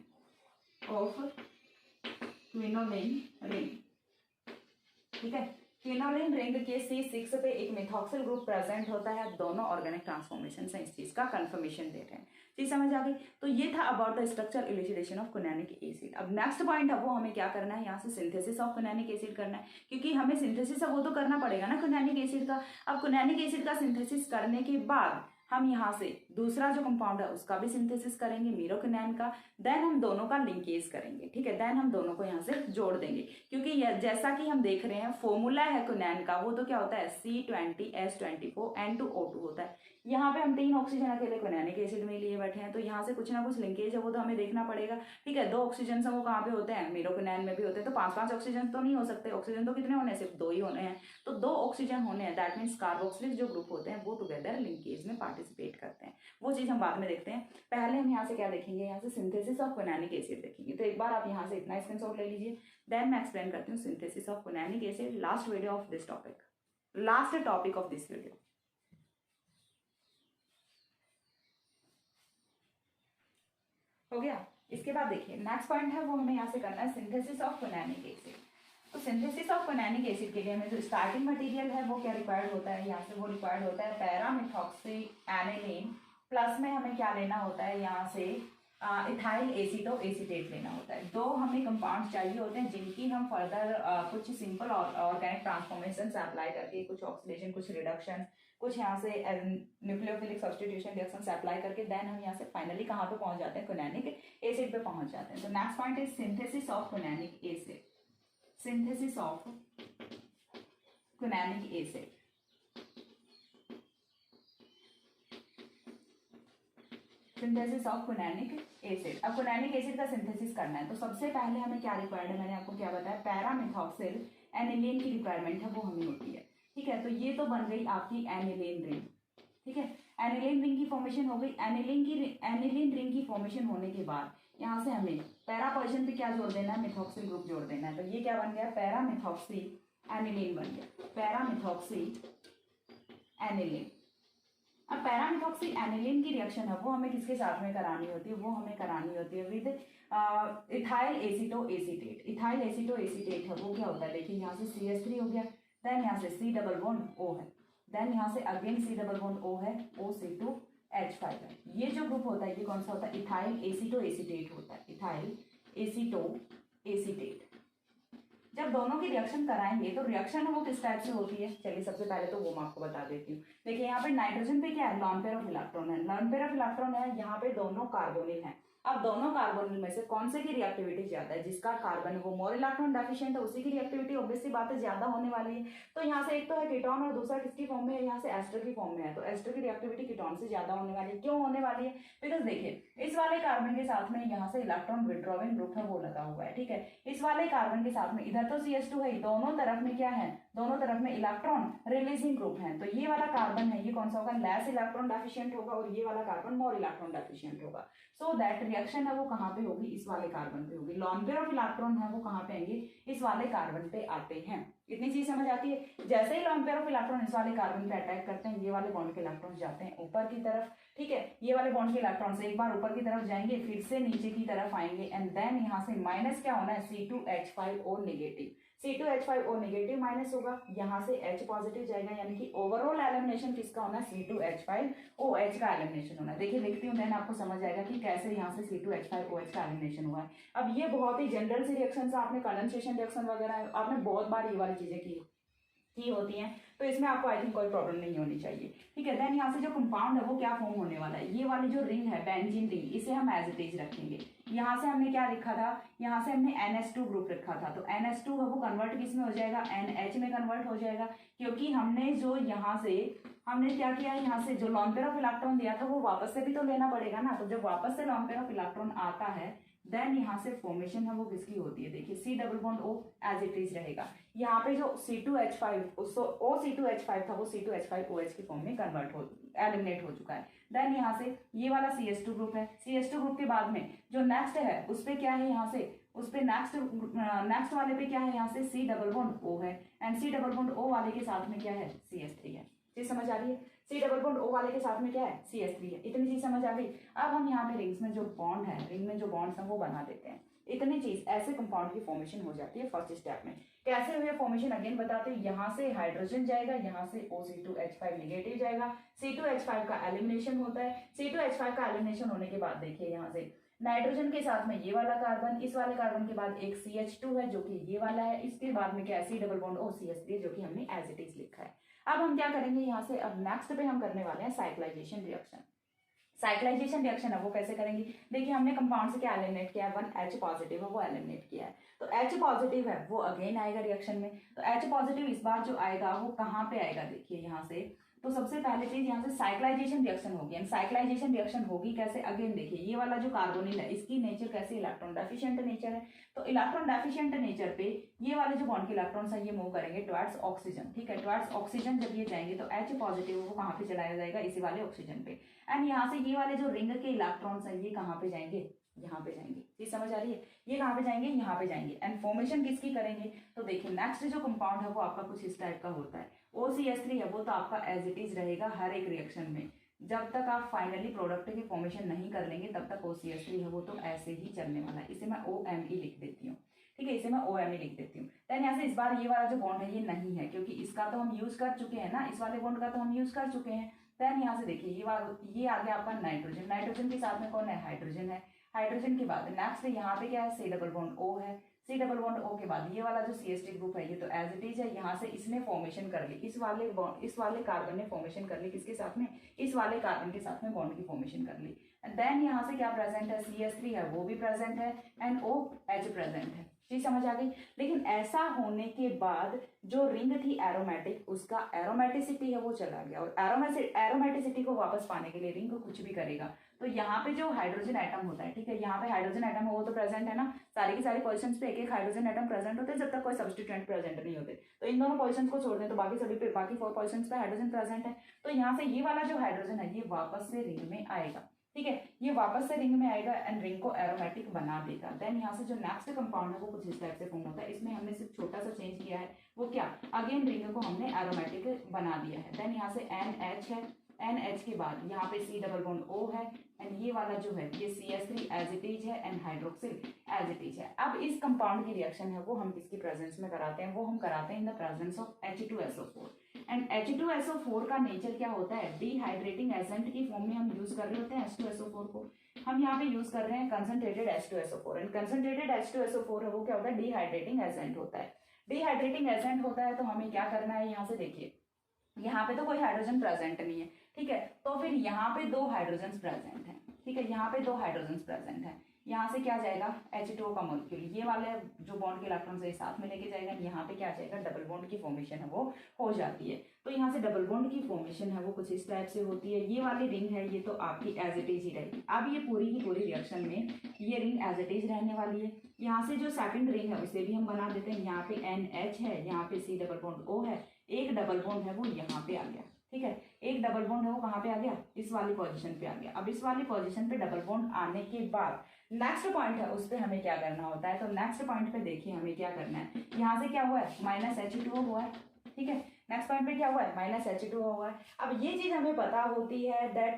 [SPEAKER 1] ठीक है, क्विनोलिन रिंग के C6 पे एक मेथॉक्सिल ग्रुप प्रेजेंट होता है। दोनों ऑर्गेनिक ट्रांसफॉर्मेशन से इस चीज का कंफर्मेशन दे रहे हैं। चीज समझ आ गई। तो ये था about the structure elucidation of quininic acid. अब नेक्स्ट पॉइंट है वो हमें क्या करना है, यहाँ से सिंथेसिस ऑफ क्विनैनिक एसिड करना है क्योंकि हमें सिंथेसिस है वो तो करना पड़ेगा ना क्विनैनिक एसिड का। अब क्विनैनिक एसिड का सिंथेसिस करने के बाद हम यहाँ से दूसरा जो कंपाउंड है उसका भी सिंथेसिस करेंगे, मीरोक्विनैन का। देन हम दोनों का लिंकेज करेंगे। ठीक है, देन हम दोनों को यहाँ से जोड़ देंगे क्योंकि जैसा कि हम देख रहे हैं फॉर्मूला है क्विनैन का वो तो क्या होता है, C20H24 N2O2 होता है। यहाँ पे हम 3 ऑक्सीजन अकेले क्विनैनिक एसिड में लिए बैठे हैं तो यहाँ से कुछ ना कुछ लिंकेज है वो तो हमें देखना पड़ेगा। ठीक है, 2 ऑक्सीजन है वो कहाँ पे होते हैं, मीरोक्विनैन में भी होते हैं। तो 5-5 ऑक्सीजन तो नहीं हो सकते, ऑक्सीजन तो कितने होने हैं, सिर्फ 2 ही होने हैं। तो 2 ऑक्सीजन होने हैं, दैट मीन्स कार्बोक्सिलिक जो ग्रुप होते हैं वो टुगेदर लिंकेज में पार्टिसिपेट करते हैं। वो चीज हम बाद में देखते हैं। पहले हम यहाँ से क्या देखेंगे, यहाँ से सिंथेसिस ऑफ क्विनैनिक एसिड देखेंगे। तो एक बार आप यहाँ से इतना स्क्रीनशॉट ले लीजिए। देन मैं एक्सप्लेन करती हूँ synthesis of quininic acid, last video of this topic, last topic of this video. हो गया। इसके बाद देखिए नेक्स्ट पॉइंट है वो हमें यहाँ से करना है सिंथेसिस ऑफ क्विनैनिक एसिड। तो सिंथेसिस ऑफ क्विनैनिक एसिड के लिए हमें जो स्टार्टिंग मटेरियल है वो क्या रिक्वायर्ड होता है, यहाँ से वो रिक्वायर्ड होता है पैरा मिथॉक्सी एनिलीन, प्लस में हमें क्या लेना होता है यहाँ से इथाइल एसीटो एसीटेट लेना होता है। दो हमें कंपाउंड चाहिए होते हैं जिनकी हम फर्दर कुछ सिंपल ऑर्गेनिक ट्रांसफॉर्मेशन से अप्लाई करके कुछ ऑक्सीडेशन, कुछ रिडक्शन, कुछ यहाँ से न्यूक्लियोफिलिक सब्स्टिट्यूशन रिएक्शन से अप्लाई करके देन हम यहाँ से फाइनली कहाँ पे पहुंच जाते हैं, क्विनैनिक एसिड पे पहुंच जाते हैं। तो next point is synthesis of quininic acid. Synthesis of quininic acid. Synthesis of quininic acid. अब क्विनैनिक एसिड का सिंथेसिस करना है तो सबसे पहले हमें क्या रिक्वायर्ड है, मैंने आपको क्या बताया, पैरामिथॉक्सिल एनिलीन की रिक्वायरमेंट है वो हमें होती है। ठीक है, तो ये तो बन गई आपकी एनिलीन रिंग। ठीक है, एनिलीन रिंग की फॉर्मेशन हो गई। एनिलीन रिंग की फॉर्मेशन होने के बाद यहाँ से हमें पैरा पोजीशन पे क्या जोड़ देना है, मिथॉक्सिल ग्रुप जोड़ देना है। तो ये क्या बन गया, पैरामिथॉक्सी एनिलीन बन गया, पैरामिथॉक्सी एनिलीन। अब पैरामिथॉक्सी एनिलीन की रिएक्शन है वो हमें किसके साथ में करानी होती है, वो हमें करानी होती है with ethyl aceto acetate. Ethyl aceto acetate है वो क्या होता है, देखिए यहाँ से CH3 हो गया, देन यहाँ से C डबल बॉन्ड O है, देन यहाँ से again C double bond O है, OC2H5 है। ये जो ग्रुप होता है ये कौन सा होता है, इथाइल एसीटो एसीटेट होता है, इथाइल एसीटो एसीटेट। जब दोनों की रिएक्शन कराएंगे तो रिएक्शन वो किस टाइप से होती है, चलिए सबसे पहले तो वो मैं आपको बता देती हूँ। देखिए यहाँ पे नाइट्रोजन पे क्या है, लॉन पेयर ऑफ इलेक्ट्रॉन है, लॉन पेयर ऑफ इलेक्ट्रॉन है, यहाँ पे दोनों कार्बोनिल है। अब दोनों कार्बोनिल में से कौन से की रिएक्टिविटी ज्यादा है, जिसका कार्बन है वो मोर इलेक्ट्रॉन डेफिशिएंट है, उसी की रिएक्टिविटी ऑब्वियसली बात है ज्यादा होने वाली है। तो यहाँ से एक तो है कीटोन और दूसरा किसकी फॉर्म में है, यहाँ से एस्टर की फॉर्म में है। तो एस्टर की रिएक्टिविटी कीटोन से ज्यादा होने वाली है। क्यों होने वाली है, बिकॉज देखिए इस वाले कार्बन के साथ में यहाँ से इलेक्ट्रॉन विड्रॉविंग ग्रुप है वो लगा हुआ है। ठीक है, इस वाले कार्बन के साथ में इधर तो CH2 है, दोनों तरफ में क्या है, दोनों तरफ में इलेक्ट्रॉन रिलीजिंग ग्रुप है। तो ये वाला कार्बन है ये कौन सा होगा, लेस इलेक्ट्रॉन डेफिशिएंट होगा, और ये वाला कार्बन मोर इलेक्ट्रॉन डेफिशिएंट होगा। सो दैट रिएक्शन है वो कहाँ पे होगी, इस वाले कार्बन पे होगी। लॉन पेयर ऑफ इलेक्ट्रॉन है वो कहाँ पे आएंगे, इस वाले कार्बन पे आते हैं। इतनी चीज समझ आती है। जैसे ही लॉन पेयर ऑफ इलेक्ट्रॉन इस वाले कार्बन पे अटैक करते हैं, ये वाले बॉन्ड के इलेक्ट्रॉन जाते हैं ऊपर की तरफ। ठीक है, ये वाले बॉन्ड के इलेक्ट्रॉन से एक बार ऊपर की तरफ जाएंगे, फिर से नीचे की तरफ आएंगे, एंड देन यहाँ से माइनस क्या होना है, C2H5O negative. C2H5O negative minus होगा, यहाँ से H पॉजिटिव जाएगा, यानी कि ओवरऑल एलिमिनेशन किसका होना है, C2H5OH का एलिमिनेशन होना है। देखिए लिखती हूँ, देन आपको समझ आएगा कि कैसे यहाँ से C2H5OH का एलिमिनेशन हुआ है। अब ये बहुत ही जनरल सी रिएक्शन है, आपने कंडेंसेशन रिएक्शन वगैरह आपने बहुत बार ये वाली चीजें की होती हैं, तो इसमें आपको आई थिंक कोई प्रॉब्लम नहीं होनी चाहिए। ठीक है, देन यहाँ से जो कंपाउंड है वो क्या फॉर्म होने वाला है, ये वाली जो रिंग है बेंजीन रिंग, इसे हम एज इट इज रखेंगे। यहाँ से हमने क्या लिखा था, यहाँ से हमने NH2 ग्रुप रखा था, तो NH2 है वो कन्वर्ट किस में हो जाएगा, NH में कन्वर्ट हो जाएगा, क्योंकि हमने जो यहाँ से हमने क्या किया, यहाँ से जो लॉन पेयर ऑफ इलेक्ट्रॉन दिया था वो वापस से भी तो लेना पड़ेगा ना। तो जब वापस से लॉन पेयर ऑफ इलेक्ट्रॉन आता है देन यहाँ से फॉर्मेशन है वो किसकी होती है, देखिए C double bond O as it is रहेगा। यहाँ पे जो OC2H5 था वो C2H5OH की फॉर्म में एलिमिनेट हो चुका है। देन यहाँ से ये वाला CH2 ग्रुप है, CH2 ग्रुप के बाद में जो नेक्स्ट है उस पे क्या है, यहाँ से उस पे नेक्स्ट वाले पे क्या है, यहाँ से C डबल बॉन्ड O है, and C double bond O वाले के साथ में क्या है, CH3 है। चीज समझ आ रही है, C डबल बॉन्ड O वाले के साथ में क्या है, CH3 है। इतनी चीज समझ आ गई। अब हम यहाँ पे रिंग्स में जो बॉन्ड है, रिंग में जो बॉन्ड्स हैं वो बना देते हैं। इतनी चीज ऐसे कंपाउंड की फॉर्मेशन हो जाती है फर्स्ट स्टेप में। कैसे हुए फॉर्मेशन अगेन बताते हैं, यहाँ से हाइड्रोजन जाएगा, यहाँ से OC2H5 नेगेटिव जाएगा, C2H5 का एलिमिनेशन होता है। C2H5 का एलिमिनेशन होने के बाद देखिए यहाँ से नाइट्रोजन के साथ में ये वाला कार्बन, इस वाले कार्बन के बाद एक CH2 है जो कि ये वाला है, इसके बाद में क्या है, C double bond O CH3 जो कि हमने एज इट इज लिखा है। अब हम क्या करेंगे, यहाँ से अब नेक्स्ट पे हम करने वाले हैं साइक्लाइजेशन रिएक्शन। साइक्लाइजेशन रिएक्शन है वो कैसे करेंगे, देखिए हमने कंपाउंड से क्या एलिमिनेट किया है, 1H पॉजिटिव है वो एलिमिनेट किया है, तो H पॉजिटिव है वो अगेन आएगा रिएक्शन में। तो H पॉजिटिव इस बार जो आएगा वो कहाँ पे आएगा, देखिए यहाँ से, तो सबसे पहले चीज यहाँ से साइक्लाइजेशन रिएक्शन होगी। साइक्लाइजेशन रिएक्शन होगी कैसे, अगेन देखिए ये वाला जो कार्बोनिल है इसकी नेचर कैसे, इलेक्ट्रॉन डेफिशिएंट नेचर है। तो इलेक्ट्रॉन डेफिशिएंट नेचर पे ये वाले जो बॉन्ड के इलेक्ट्रॉन्स है ये मूव करेंगे टुवर्ड्स ऑक्सीजन। ठीक है, टुवर्ड्स ऑक्सीजन जब ये जाएंगे तो H पॉजिटिव वो कहाँ पे चलाया जाएगा, इसी वाले ऑक्सीजन पे, एंड यहाँ से ये वाले जो रिंग के इलेक्ट्रॉन्स है ये कहाँ पे जाएंगे, यहाँ पे जाएंगे। ये समझ आ रही है, ये कहाँ पे जाएंगे, यहाँ पे जाएंगे, एंड फॉर्मेशन किसकी करेंगे। तो देखिए नेक्स्ट जो कंपाउंड है वो आपका कुछ इस टाइप का होता है, OCH3 है वो तो आपका एज इट इज रहेगा हर एक रिएक्शन में। जब तक आप फाइनली प्रोडक्ट की फॉर्मेशन नहीं कर लेंगे तब तक OCH3 है वो तो ऐसे ही चलने वाला है। इसे मैं OMe लिख देती हूँ। ठीक है, इसे मैं OMe लिख देती हूँ। देन यहाँ से इस बार ये वाला जो बॉन्ड है ये नहीं है, क्योंकि इसका तो हम यूज कर चुके हैं ना, इस वाले बॉन्ड का तो हम यूज कर चुके हैं। देन यहाँ से देखिए ये आ गया आपका नाइट्रोजन, नाइट्रोजन के साथ में कौन है, हाइड्रोजन है। हाइड्रोजन के बाद नेक्स्ट यहाँ पे क्या है, C डबल बॉन्ड O है। C डबल बॉन्ड O के बाद ये वाला जो CH3 ग्रुप है ये तो एज इट इज है। यहाँ से इसने फॉर्मेशन कर ली, इस वाले कार्बन ने फॉर्मेशन कर ली, किसके साथ में, इस वाले कार्बन के साथ में बॉन्ड की फॉर्मेशन कर ली। एंड देन यहाँ से क्या प्रेजेंट है, CH3 है वो भी प्रेजेंट है, एंड OH प्रेजेंट है। चीज समझ आ गई। लेकिन ऐसा होने के बाद जो रिंग थी एरोमेटिक, उसका एरोमेटिसिटी है वो चला गया, और एरोमेटिसिटी को वापस पाने के लिए रिंग को कुछ भी करेगा। तो यहाँ पे जो हाइड्रोजन एटम होता है, ठीक है, यहाँ पे हाइड्रोजन एटम है वो तो प्रेजेंट है ना, सारी की सारी पोजीशंस पे एक एक हाइड्रोजन एटम प्रेजेंट होते हैं जब तक कोई सब्स्टिट्यूएंट प्रेजेंट नहीं होते। तो इन दोनों पोजीशंस को छोड़ दें तो बाकी सभी पे, बाकी 4 पोजीशंस पे हाइड्रोजन प्रेजेंट है। तो यहाँ से ये वाला जो हाइड्रोजन है ये वापस से रिंग में आएगा, ठीक है, ये वापस से रिंग में आएगा एंड रिंग को एरोमेटिक बना देगा। देन यहाँ से जो नेक्स्ट कंपाउंड है वो कुछ इस टाइप से फॉर्म होता है। इसमें हमने सिर्फ छोटा सा चेंज किया है, वो क्या, अगेन रिंग को हमने एरोमेटिक बना दिया है। देन यहाँ से NH है, NH के बाद यहाँ पे C डबल बॉन्ड O है, एंड ये वाला जो है ये CH3 एज इट इज है, and hydroxyl as it is है। अब इस कंपाउंड की रिएक्शन है वो हम किसकी प्रेजेंस में कराते हैं, वो हम कराते हैं इन the presence of H2SO4। And H2SO4 का नेचर क्या होता है, डिहाइड्रेटिंग एजेंट की फॉर्म में हम यूज कर रहे होते हैं H2SO4 को। हम यहाँ पे यूज कर रहे हैं concentrated H2SO4, and concentrated H2SO4 है वो क्या होता है, डिहाइड्रेटिंग एजेंट होता है। डिहाइड्रेटिंग एजेंट होता है तो हमें क्या करना है, यहाँ से देखिए यहाँ पे तो कोई हाइड्रोजन प्रेजेंट नहीं है, ठीक है, तो फिर यहाँ पे 2 हाइड्रोजन प्रेजेंट है, ठीक है, यहाँ पे 2 हाइड्रोजन प्रेजेंट है। यहाँ से क्या जाएगा, H2O का मॉलिक्यूल ये वाले जो बॉन्ड के इलेक्ट्रॉन से साथ में लेके जाएगा, यहाँ पे क्या जाएगा, डबल बॉन्ड की फॉर्मेशन है वो हो जाती है। तो यहाँ से डबल बॉन्ड की फॉर्मेशन है वो कुछ इस टाइप से होती है। ये वाली रिंग है ये तो आपकी एज इट इज ही रहेगी। अब ये पूरी की पूरी रिएक्शन में ये रिंग एज इट इज रहने वाली है। यहाँ से जो सेकंड रिंग है उसे भी हम बना देते हैं। यहाँ पे NH है, यहाँ पे C डबल बॉन्ड O है, एक डबल बॉन्ड है वो यहाँ पे आ गया, ठीक है, एक डबल बॉन्ड है वो कहाँ पे आ गया, इस वाली पोजीशन पे आ गया। अब इस वाली पोजीशन पे डबल बॉन्ड आने के बाद नेक्स्ट पॉइंट है उस पर हमें क्या करना होता है, तो नेक्स्ट पॉइंट पे देखिए हमें क्या करना है। यहाँ से क्या हुआ है, -H2O हुआ है, ठीक है, नेक्स्ट पॉइंट पे क्या हुआ है, -H2O हुआ है। अब ये चीज हमें पता होती है दैट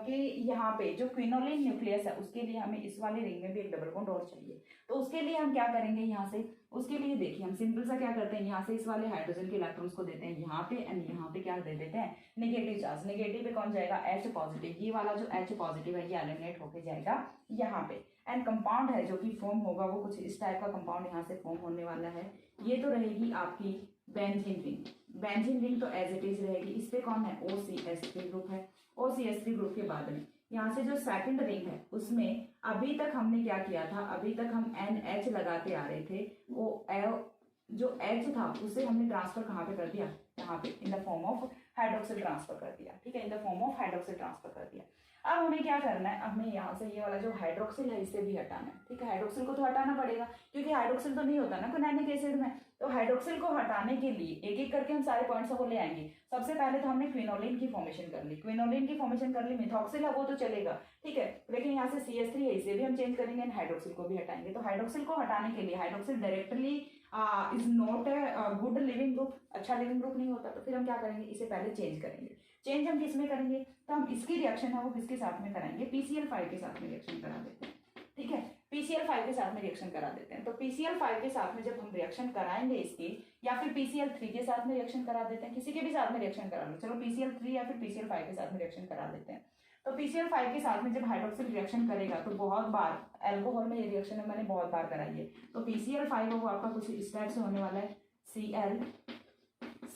[SPEAKER 1] कि यहाँ पे जो क्विनोलिन न्यूक्लियस है उसके लिए हमें इस वाली रिंग में भी एक डबल बॉन्ड और चाहिए। तो उसके लिए हम क्या करेंगे, यहाँ से उसके लिए देखिए हम सिंपल सा क्या करते हैं, यहाँ से इस वाले हाइड्रोजन के इलेक्ट्रॉन्स को देते हैं यहाँ पे, एंड यहाँ पे क्या दे देते हैं, नेगेटिव चार्ज। नेगेटिव पे कौन जाएगा, H पॉजिटिव, ये वाला जो H पॉजिटिव है ये एलिमिनेट होके जाएगा यहाँ पे। एंड कंपाउंड है जो कि फॉर्म होगा वो कुछ इस टाइप का कंपाउंड यहाँ से फॉर्म होने वाला है। ये तो रहेगी आपकी बेंजीन रिंग, बेंजीन रिंग तो एज इट इज रहेगी। इस पे कौन है, OCH3 ग्रुप है। OCH3 ग्रुप के बाद में यहाँ से जो सेकंड रिंग है उसमें अभी तक हमने क्या किया था, अभी तक हम NH लगाते आ रहे थे, वो जो H था उसे हमने ट्रांसफर कहाँ पे कर दिया, यहाँ पे in the form of hydroxyl transfer कर दिया, ठीक है, in the form of hydroxyl transfer कर दिया। अब हमें क्या करना है, हमें यहाँ से ये वाला जो हाइड्रोक्सिल है इसे भी हटाना है, ठीक है, हाइड्रोक्सिल को तो हटाना पड़ेगा क्योंकि हाइड्रोक्सिल तो नहीं होता ना क्विनोलिक एसिड में। तो हाइड्रोक्सिल को हटाने के लिए एक एक करके हम सारे पॉइंट्स को ले आएंगे। सबसे पहले तो हमने क्विनोलिन की फॉर्मेशन कर ली, क्विनोलिन की फॉर्मेशन कर ली, मिथॉक्सिल है वो तो चलेगा, ठीक है, लेकिन यहाँ से CH3 है इसे भी हम चेंज करेंगे एंड हाइड्रोक्सिल को भी हटाएंगे। तो हाइड्रोक्सिल को हटाने के लिए, hydroxyl directly is not good leaving group, अच्छा लिविंग ग्रुप नहीं होता, तो फिर हम क्या करेंगे, इसे पहले चेंज करेंगे। चेंज हम किस में करेंगे, तो हम इसकी रिएक्शन है वो किसके साथ में कराएंगे, PCl5 के साथ में रिएक्शन करा देते हैं, ठीक है, PCl5 के साथ में रिएक्शन करा देते हैं। तो PCl5 के साथ में जब हम रिएक्शन कराएंगे इसकी, या फिर PCl3 के साथ में रिएक्शन करा देते हैं, किसी के भी साथ में रिएक्शन करा लो, चलो PCl3 या फिर PCl5 के साथ में रिएक्शन करा देते हैं। तो PCl5 के साथ में जब हाइड्रोक्सिल रिएक्शन करेगा तो बहुत बार अल्कोहल में ये रिएक्शन मैंने बहुत बार कराई है। तो PCl5 वो आपका कुछ इस टाइप से होने वाला है, Cl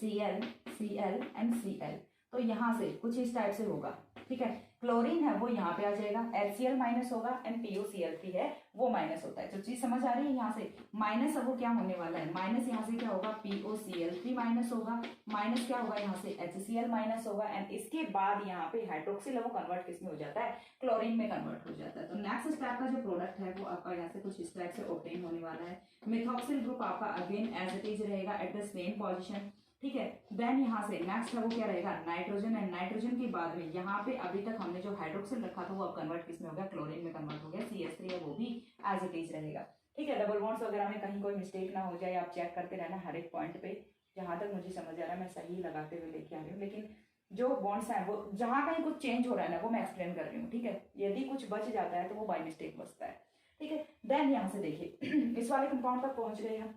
[SPEAKER 1] Cl Cl and Cl। तो यहाँ से कुछ इस टाइप से होगा, ठीक है, क्लोरीन है वो यहाँ पे आ जाएगा, HCl माइनस होगा एंड POCl3 है वो माइनस होता है। जो चीज समझ आ रही है, यहाँ से माइनस अब वो क्या होने वाला है, माइनस यहाँ से क्या होगा, POCl3 माइनस होगा, माइनस क्या होगा यहाँ से HCl माइनस होगा, एंड इसके बाद यहाँ पे हाइड्रोक्सिल है वो कन्वर्ट किस में हो जाता है, क्लोरीन में कन्वर्ट हो जाता है। तो नेक्स्ट स्टेप का जो प्रोडक्ट है वो आपका यहाँ से कुछ इस टाइप से ऑब्टेन होने वाला है। मिथॉक्सिल ग्रुप आपका अगेन एज इट इज रहेगा एट द सेम पोजिशन, ठीक है। देन यहाँ से नेक्स्ट है वो क्या रहेगा, नाइट्रोजन, एंड नाइट्रोजन के बाद में यहाँ पे अभी तक हमने जो हाइड्रोक्सिल रखा था वो अब कन्वर्ट किस में हो गया, क्लोरीन में कन्वर्ट हो गया। CH3 है वो भी एज इट इज रहेगा, ठीक है। डबल बॉन्ड्स वगैरह में कहीं कोई मिस्टेक ना हो जाए, आप चेक करते रहना हर एक पॉइंट पे। जहां तक मुझे समझ आ रहा है मैं सही लगाते हुए लेके आ रही हूँ, लेकिन जो बॉन्ड्स हैं वो जहां कहीं कुछ चेंज हो रहा है ना वो मैं एक्सप्लेन कर रही हूँ, ठीक है। यदि कुछ बच जाता है तो वो बाय मिस्टेक बचता है, ठीक है। देन यहाँ से देखिए इस वाले कंपाउंड तक पहुंच गए हम।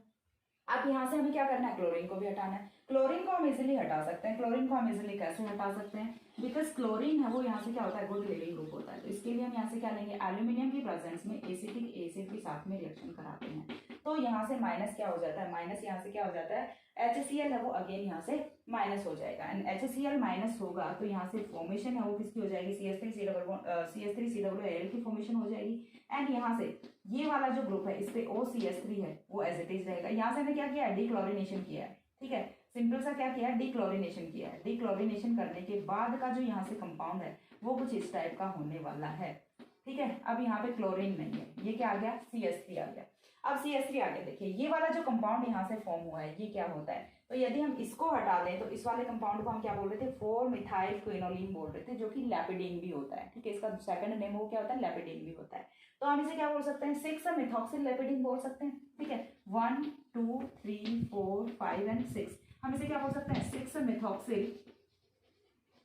[SPEAKER 1] अब यहाँ से हमें क्या करना है, क्लोरीन को भी हटाना है। क्लोरीन को हम इजिली हटा सकते हैं। क्लोरीन को हम इजिली कैसे हटा सकते हैं, बिकॉज क्लोरीन है वो यहाँ से क्या होता है, गुड लिविंग ग्रुप होता है। तो इसके लिए हम यहाँ से क्या लेंगे, एल्यूमिनियम की प्रेजेंस में एसिटिक एसिड के साथ में रिएक्शन कराते हैं। तो यहाँ से माइनस क्या हो जाता है, माइनस यहाँ से क्या हो जाता है, HCl है वो अगेन यहाँ से माइनस हो जाएगा। एंड HCl माइनस होगा तो यहाँ से फॉर्मेशन है वो किसकी हो जाएगी, CH3COOL की फॉर्मेशन हो जाएगी। एंड यहाँ से ये वाला जो ग्रुप है इस पे OCH3 है वो एज इट इज रहेगा। यहाँ से हमने क्या किया है, डीक्लोरिनेशन किया है। ठीक है, सिंपल सा क्या किया है, डीक्लोरिनेशन किया है। डीक्लोरिनेशन करने के बाद का जो यहाँ से कंपाउंड है वो कुछ इस टाइप का होने वाला है। ठीक है, अब यहाँ पे क्लोरीन नहीं है, ये क्या आ गया, CH3 आ गया। अब CH3 आ गया, देखिए ये वाला जो कंपाउंड यहाँ से फॉर्म हुआ है ये क्या होता है, तो यदि हम इसको हटा दें तो इस वाले कंपाउंड को हम क्या बोल रहे थे, 4-मिथाइल क्विनोलिन बोल रहे थे, जो कि लैपिडीन भी होता है। ठीक है, इसका सेकंड नेम वो क्या होता है, लैपिडीन भी होता है। तो हम इसे क्या बोल सकते हैं, 6-मिथॉक्सिल लैपिडीन बोल सकते हैं। ठीक है, 1 2 3 4 5 एंड 6, हम इसे क्या बोल सकते हैं, 6-मिथॉक्सिल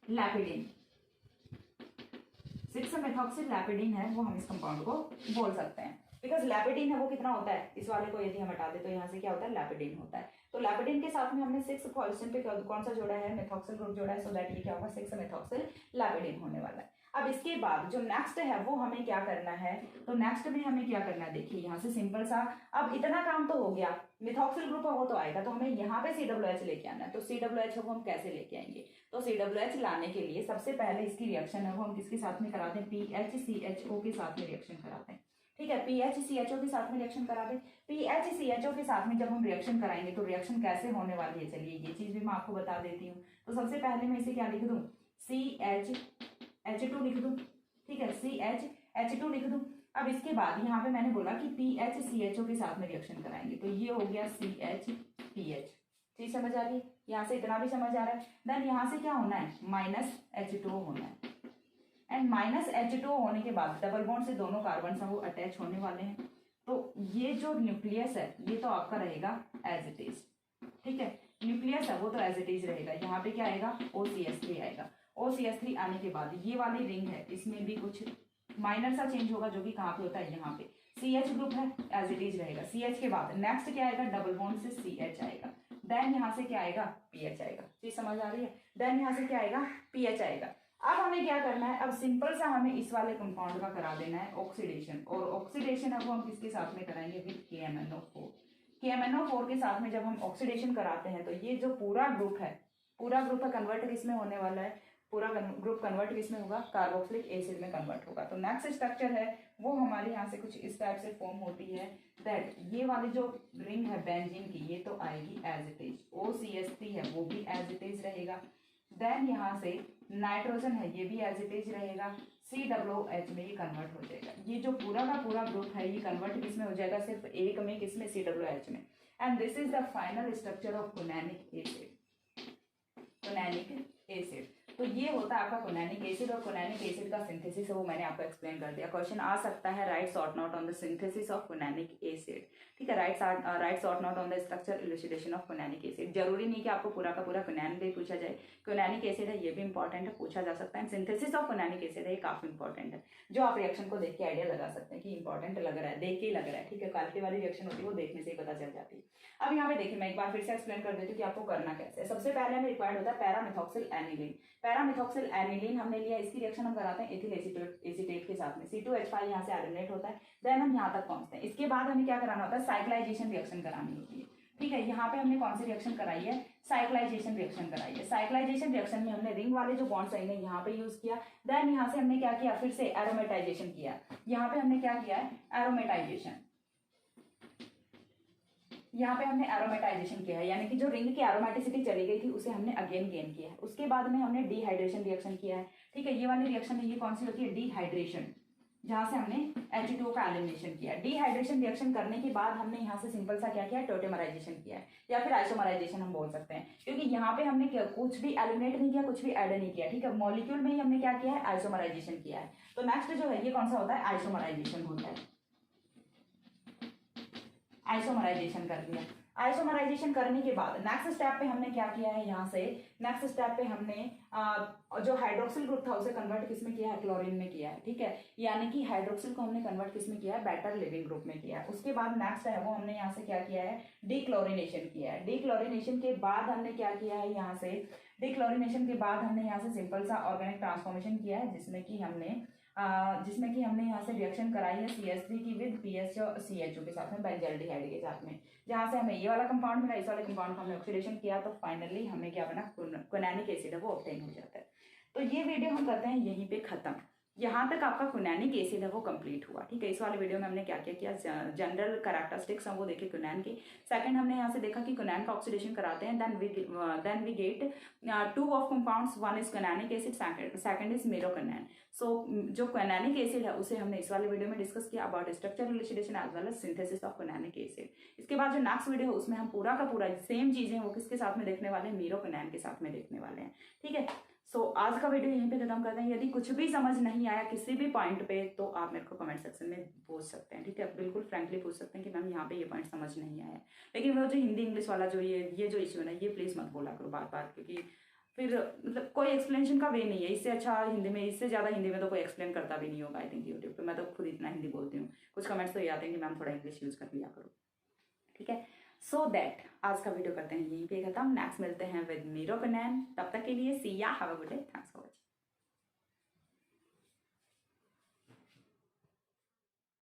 [SPEAKER 1] लैपिडीन। 6-मिथॉक्सिल लैपिडीन है वो हम इस कंपाउंड को बोल सकते हैं। बिकॉज लैपिडीन है वो कितना होता है, इस वाले को यदि हम हटा दे तो यहाँ से क्या होता है, लैपिडीन होता है। तो लैपिडीन के साथ में हमने 6 क्वेश्चन पे कौन सा जोड़ा है, मिथॉक्सिल ग्रुप जोड़ा है। सो दैट ये क्या होगा, 6-मिथॉक्सिल लैपिडीन होने वाला है। अब इसके बाद जो नेक्स्ट है वो हमें क्या करना है, तो नेक्स्ट में हमें क्या करना है, देखिए यहाँ से सिंपल सा, अब इतना काम तो हो गया, मिथॉक्सिल ग्रुप है वो तो आएगा, तो हमें यहाँ पे COOH लेके आना है। तो COOH है वो हम कैसे लेके आएंगे, तो COOH लाने के लिए सबसे पहले इसकी रिएक्शन है वो हम किसके साथ में कराते हैं, PHCHO के साथ में रिएक्शन कराते हैं। ठीक है, PHCHO के साथ में रिएक्शन करा दे। PHCHO के साथ में जब हम रिएक्शन कराएंगे तो रिएक्शन कैसे होने वाली है, चलिए ये चीज भी मैं आपको बता देती हूँ। तो सबसे पहले मैं इसे क्या लिख दूं, CHH2 लिख दूं। ठीक है, CHH2 लिख दूं। अब इसके बाद यहाँ पे मैंने बोला कि PHCHO के साथ में रिएक्शन कराएंगे, तो ये हो गया CHPH। चीज समझ आ रही है, यहाँ से इतना भी समझ आ रहा है। देन यहाँ से क्या होना है, -H2 होना है। एंड -H2 होने के बाद डबल बॉन्ड से दोनों कार्बन वो अटैच होने वाले हैं। तो ये जो न्यूक्लियस है ये तो आपका रहेगा एज इट इज। ठीक है, न्यूक्लियस है वो तो एज इट इज रहेगा। यहाँ पे क्या आएगा, OCH3 आएगा। OCH3 आने के बाद ये वाली रिंग है इसमें भी कुछ माइनर सा चेंज होगा, जो कि कहाँ पे होता है, यहाँ पे CH ग्रुप है एज इट इज रहेगा। CH के बाद नेक्स्ट क्या आएगा, डबल बॉन्ड से CH आएगा। देन यहाँ से क्या आएगा, PH आएगा। चीज समझ आ रही है, देन यहाँ से क्या आएगा, PH आएगा। अब हमें क्या करना है, अब सिंपल सा हमें इस वाले कंपाउंड का करा देना है ऑक्सीडेशन, और ऑक्सीडेशन है वो हम किसके साथ में कराएंगे, विद KMnO4। KMnO4 के साथ में जब हम ऑक्सीडेशन कराते हैं तो ये जो पूरा ग्रुप है कन्वर्ट किसमें होने वाला है, पूरा ग्रुप कन्वर्ट किसमें होगा, कार्बोक्सिलिक एसिड में कन्वर्ट होगा। तो नेक्स्ट स्ट्रक्चर है वो हमारे यहाँ से कुछ इस टाइप से फॉर्म होती है, दैट ये वाली जो रिंग है बेंजीन की ये तो आएगी एज इट इज। OCH3 है वो भी एज इट इज रहेगा। देन यहाँ से नाइट्रोजन है ये भी एज इट इज रहेगा, COOH में ये कन्वर्ट हो जाएगा। ये जो पूरा का पूरा ग्रुप है ये कन्वर्ट किसमें हो जाएगा, सिर्फ एक में, किसमें, COOH में। And this is the final structure of quininic acid. तो ये होता है आपका कोनैनिक एसिड, और कोनैनिक एसिड का सिंथेसिस है वो मैंने आपको एक्सप्लेन कर दिया। क्वेश्चन आ सकता है, write short note on the synthesis of quininic acid. ठीक है, write short note on the structure elucidation of quininic acid. जरूरी नहीं कि आपको पूरा का पूरा कोनैन भी पूछा जाए, कोनैनिक एसिड है ये भी इंपॉर्टेंट है, पूछा जा सकता है। सिंथेसिस ऑफ कोनैनिक एसिड है ये काफी इंपॉर्टेंट है, जो आप रिएक्शन को देख के आइडिया लगा सकते हैं कि इंपॉर्टेंट लग रहा है, देख के ही लग रहा है। ठीक है, क्वालिटी वाली रिएक्शन होती है वो देखने से ही पता चल जाती है। अब यहाँ पे देखिए मैं एक बार फिर से एक्सप्लेन कर देती हूँ कि आपको करना कैसे है। सबसे पहले हमें रिक्वायर्ड होता है पैरामिथॉक्सिल एनिलीन। पैरामिथॉक्सिल एनिलीन हमने लिया, इसकी रिएक्शन हम कराते हैं एथिल एसीटेट के साथ में, C2H5 यहाँ से एलिमिनेट होता है। देन हम यहाँ तक पहुंचते हैं। इसके बाद हमें क्या कराना होता है, साइक्लाइजेशन रिएक्शन करानी होती है। ठीक है, यहाँ पे हमने कौन सी रिएक्शन कराई है, साइक्लाइजेशन रिएक्शन कराई है। साइक्लाइजेशन रिएक्शन में हमने रिंग वाले जो बॉन्ड्स है इन्हें यहाँ पे यूज किया। देन यहाँ से हमने क्या किया, फिर से एरोमेटाइजेशन किया। यहाँ पे हमने क्या किया है, एरोमेटाइजेशन, यहाँ पे हमने एरोमेटाइजेशन किया है, यानी कि जो रिंग की एरोमेटिसिटी चली गई थी उसे हमने अगेन गेन किया है। उसके बाद में हमने डिहाइड्रेशन रिएक्शन किया है। ठीक है, ये वाली रिएक्शन है ये कौन सी होती है, डिहाइड्रेशन, जहां से हमने H2O का एलिमिनेशन किया। डिहाइड्रेशन रिएक्शन करने के बाद हमने यहाँ से सिंपल सा क्या किया, टोटेमराइजेशन किया है, या फिर आइसोमराइजेशन हम बोल सकते हैं, क्योंकि यहाँ पे हमने कुछ भी एलिमिनेट नहीं किया, कुछ भी ऐड नहीं किया। ठीक है, मॉलिक्यूल में ही हमने क्या किया है, आइसोमराइजेशन किया है। तो नेक्स्ट जो है ये कौन सा होता है, आइसोमराइजेशन होता है। आइसोमराइजेशन कर दिया। आइसोमराइजेशन करने के बाद नेक्स्ट स्टेप पे हमने क्या किया है, यहाँ से नेक्स्ट स्टेप पे हमने जो हाइड्रोक्सिल ग्रुप था उसे कन्वर्ट किस में किया है, क्लोरीन में किया है, ठीक है। यानी कि हाइड्रोक्सिल को हमने कन्वर्ट किस में किया है, बेटर लिविंग ग्रुप में किया है। उसके बाद नेक्स्ट है वो हमने यहाँ से क्या किया है, डीक्लोरिनेशन किया है। डीक्लोरिनेशन के बाद हमने क्या किया है, यहाँ से डीक्लोरिनेशन के बाद हमने यहाँ से सिंपल सा ऑर्गेनिक ट्रांसफॉर्मेशन किया है, जिसमें कि हमने यहाँ से रिएक्शन कराई है CH3 की विद PHCHO के साथ में, बेंजल्डिहाइड के साथ में, जहाँ से हमें ये वाला कंपाउंड मिला, इस वाले कंपाउंड को हमने ऑक्सीडेशन किया तो फाइनली हमें क्या बना, क्विनैनिक एसिड है वो ऑब्टेन हो जाता है। तो ये वीडियो हम करते हैं यहीं पे खत्म। यहाँ तक आपका क्विनैनिक एसिड है वो कंप्लीट हुआ, ठीक है। इस वाले वीडियो में हमने क्या क्या किया, जनरल कैरेक्टरिस्टिक्स हम वो देखे क्विनैन के। सेकंड हमने यहाँ से देखा कि क्विनैन का ऑक्सीडेशन कराते हैं, then we get 2 of compounds, one is quininic acid, second is meroquinene. So जो क्विनैनिक एसिड है उसे हमने इस वाले वीडियो में डिस्कस किया about structural elucidation as well as synthesis of quininic acid. इसके बाद जो नेक्स्ट वीडियो है उसमें हम पूरा का पूरा सेम चीजें वो किसके साथ में देखने वाले हैं, मेरोक्विनैन के साथ में देखने वाले हैं, ठीक है। सो आज का वीडियो यहीं पे खत्म करते हैं। यदि कुछ भी समझ नहीं आया किसी भी पॉइंट पे तो आप मेरे को कमेंट सेक्शन में पूछ सकते हैं, ठीक है। बिल्कुल फ्रैंकली पूछ सकते हैं कि मैम यहाँ पे ये पॉइंट समझ नहीं आया। लेकिन वो जो हिंदी इंग्लिश वाला जो ये जो इश्यू है ना, ये प्लीज़ मत बोला करो बार बार, क्योंकि फिर मतलब कोई एक्सप्लेनेशन का वे नहीं है। इससे अच्छा हिंदी में, इससे ज़्यादा हिंदी में तो कोई एक्सप्लेन करता भी नहीं होगा आई थिंक यूट्यूब पर। मैं तो खुद इतना हिंदी बोलती हूँ, कुछ कमेंट्स तो ये आते हैं कि मैम थोड़ा इंग्लिश यूज़ कर लिया करो, ठीक है। सो दैट आज का वीडियो करते हैं यहीं पे खत्म। नेक्स्ट मिलते हैं विद मेरोक्विनैन, तब तक के लिए सी या, have a good day, thanks for watching.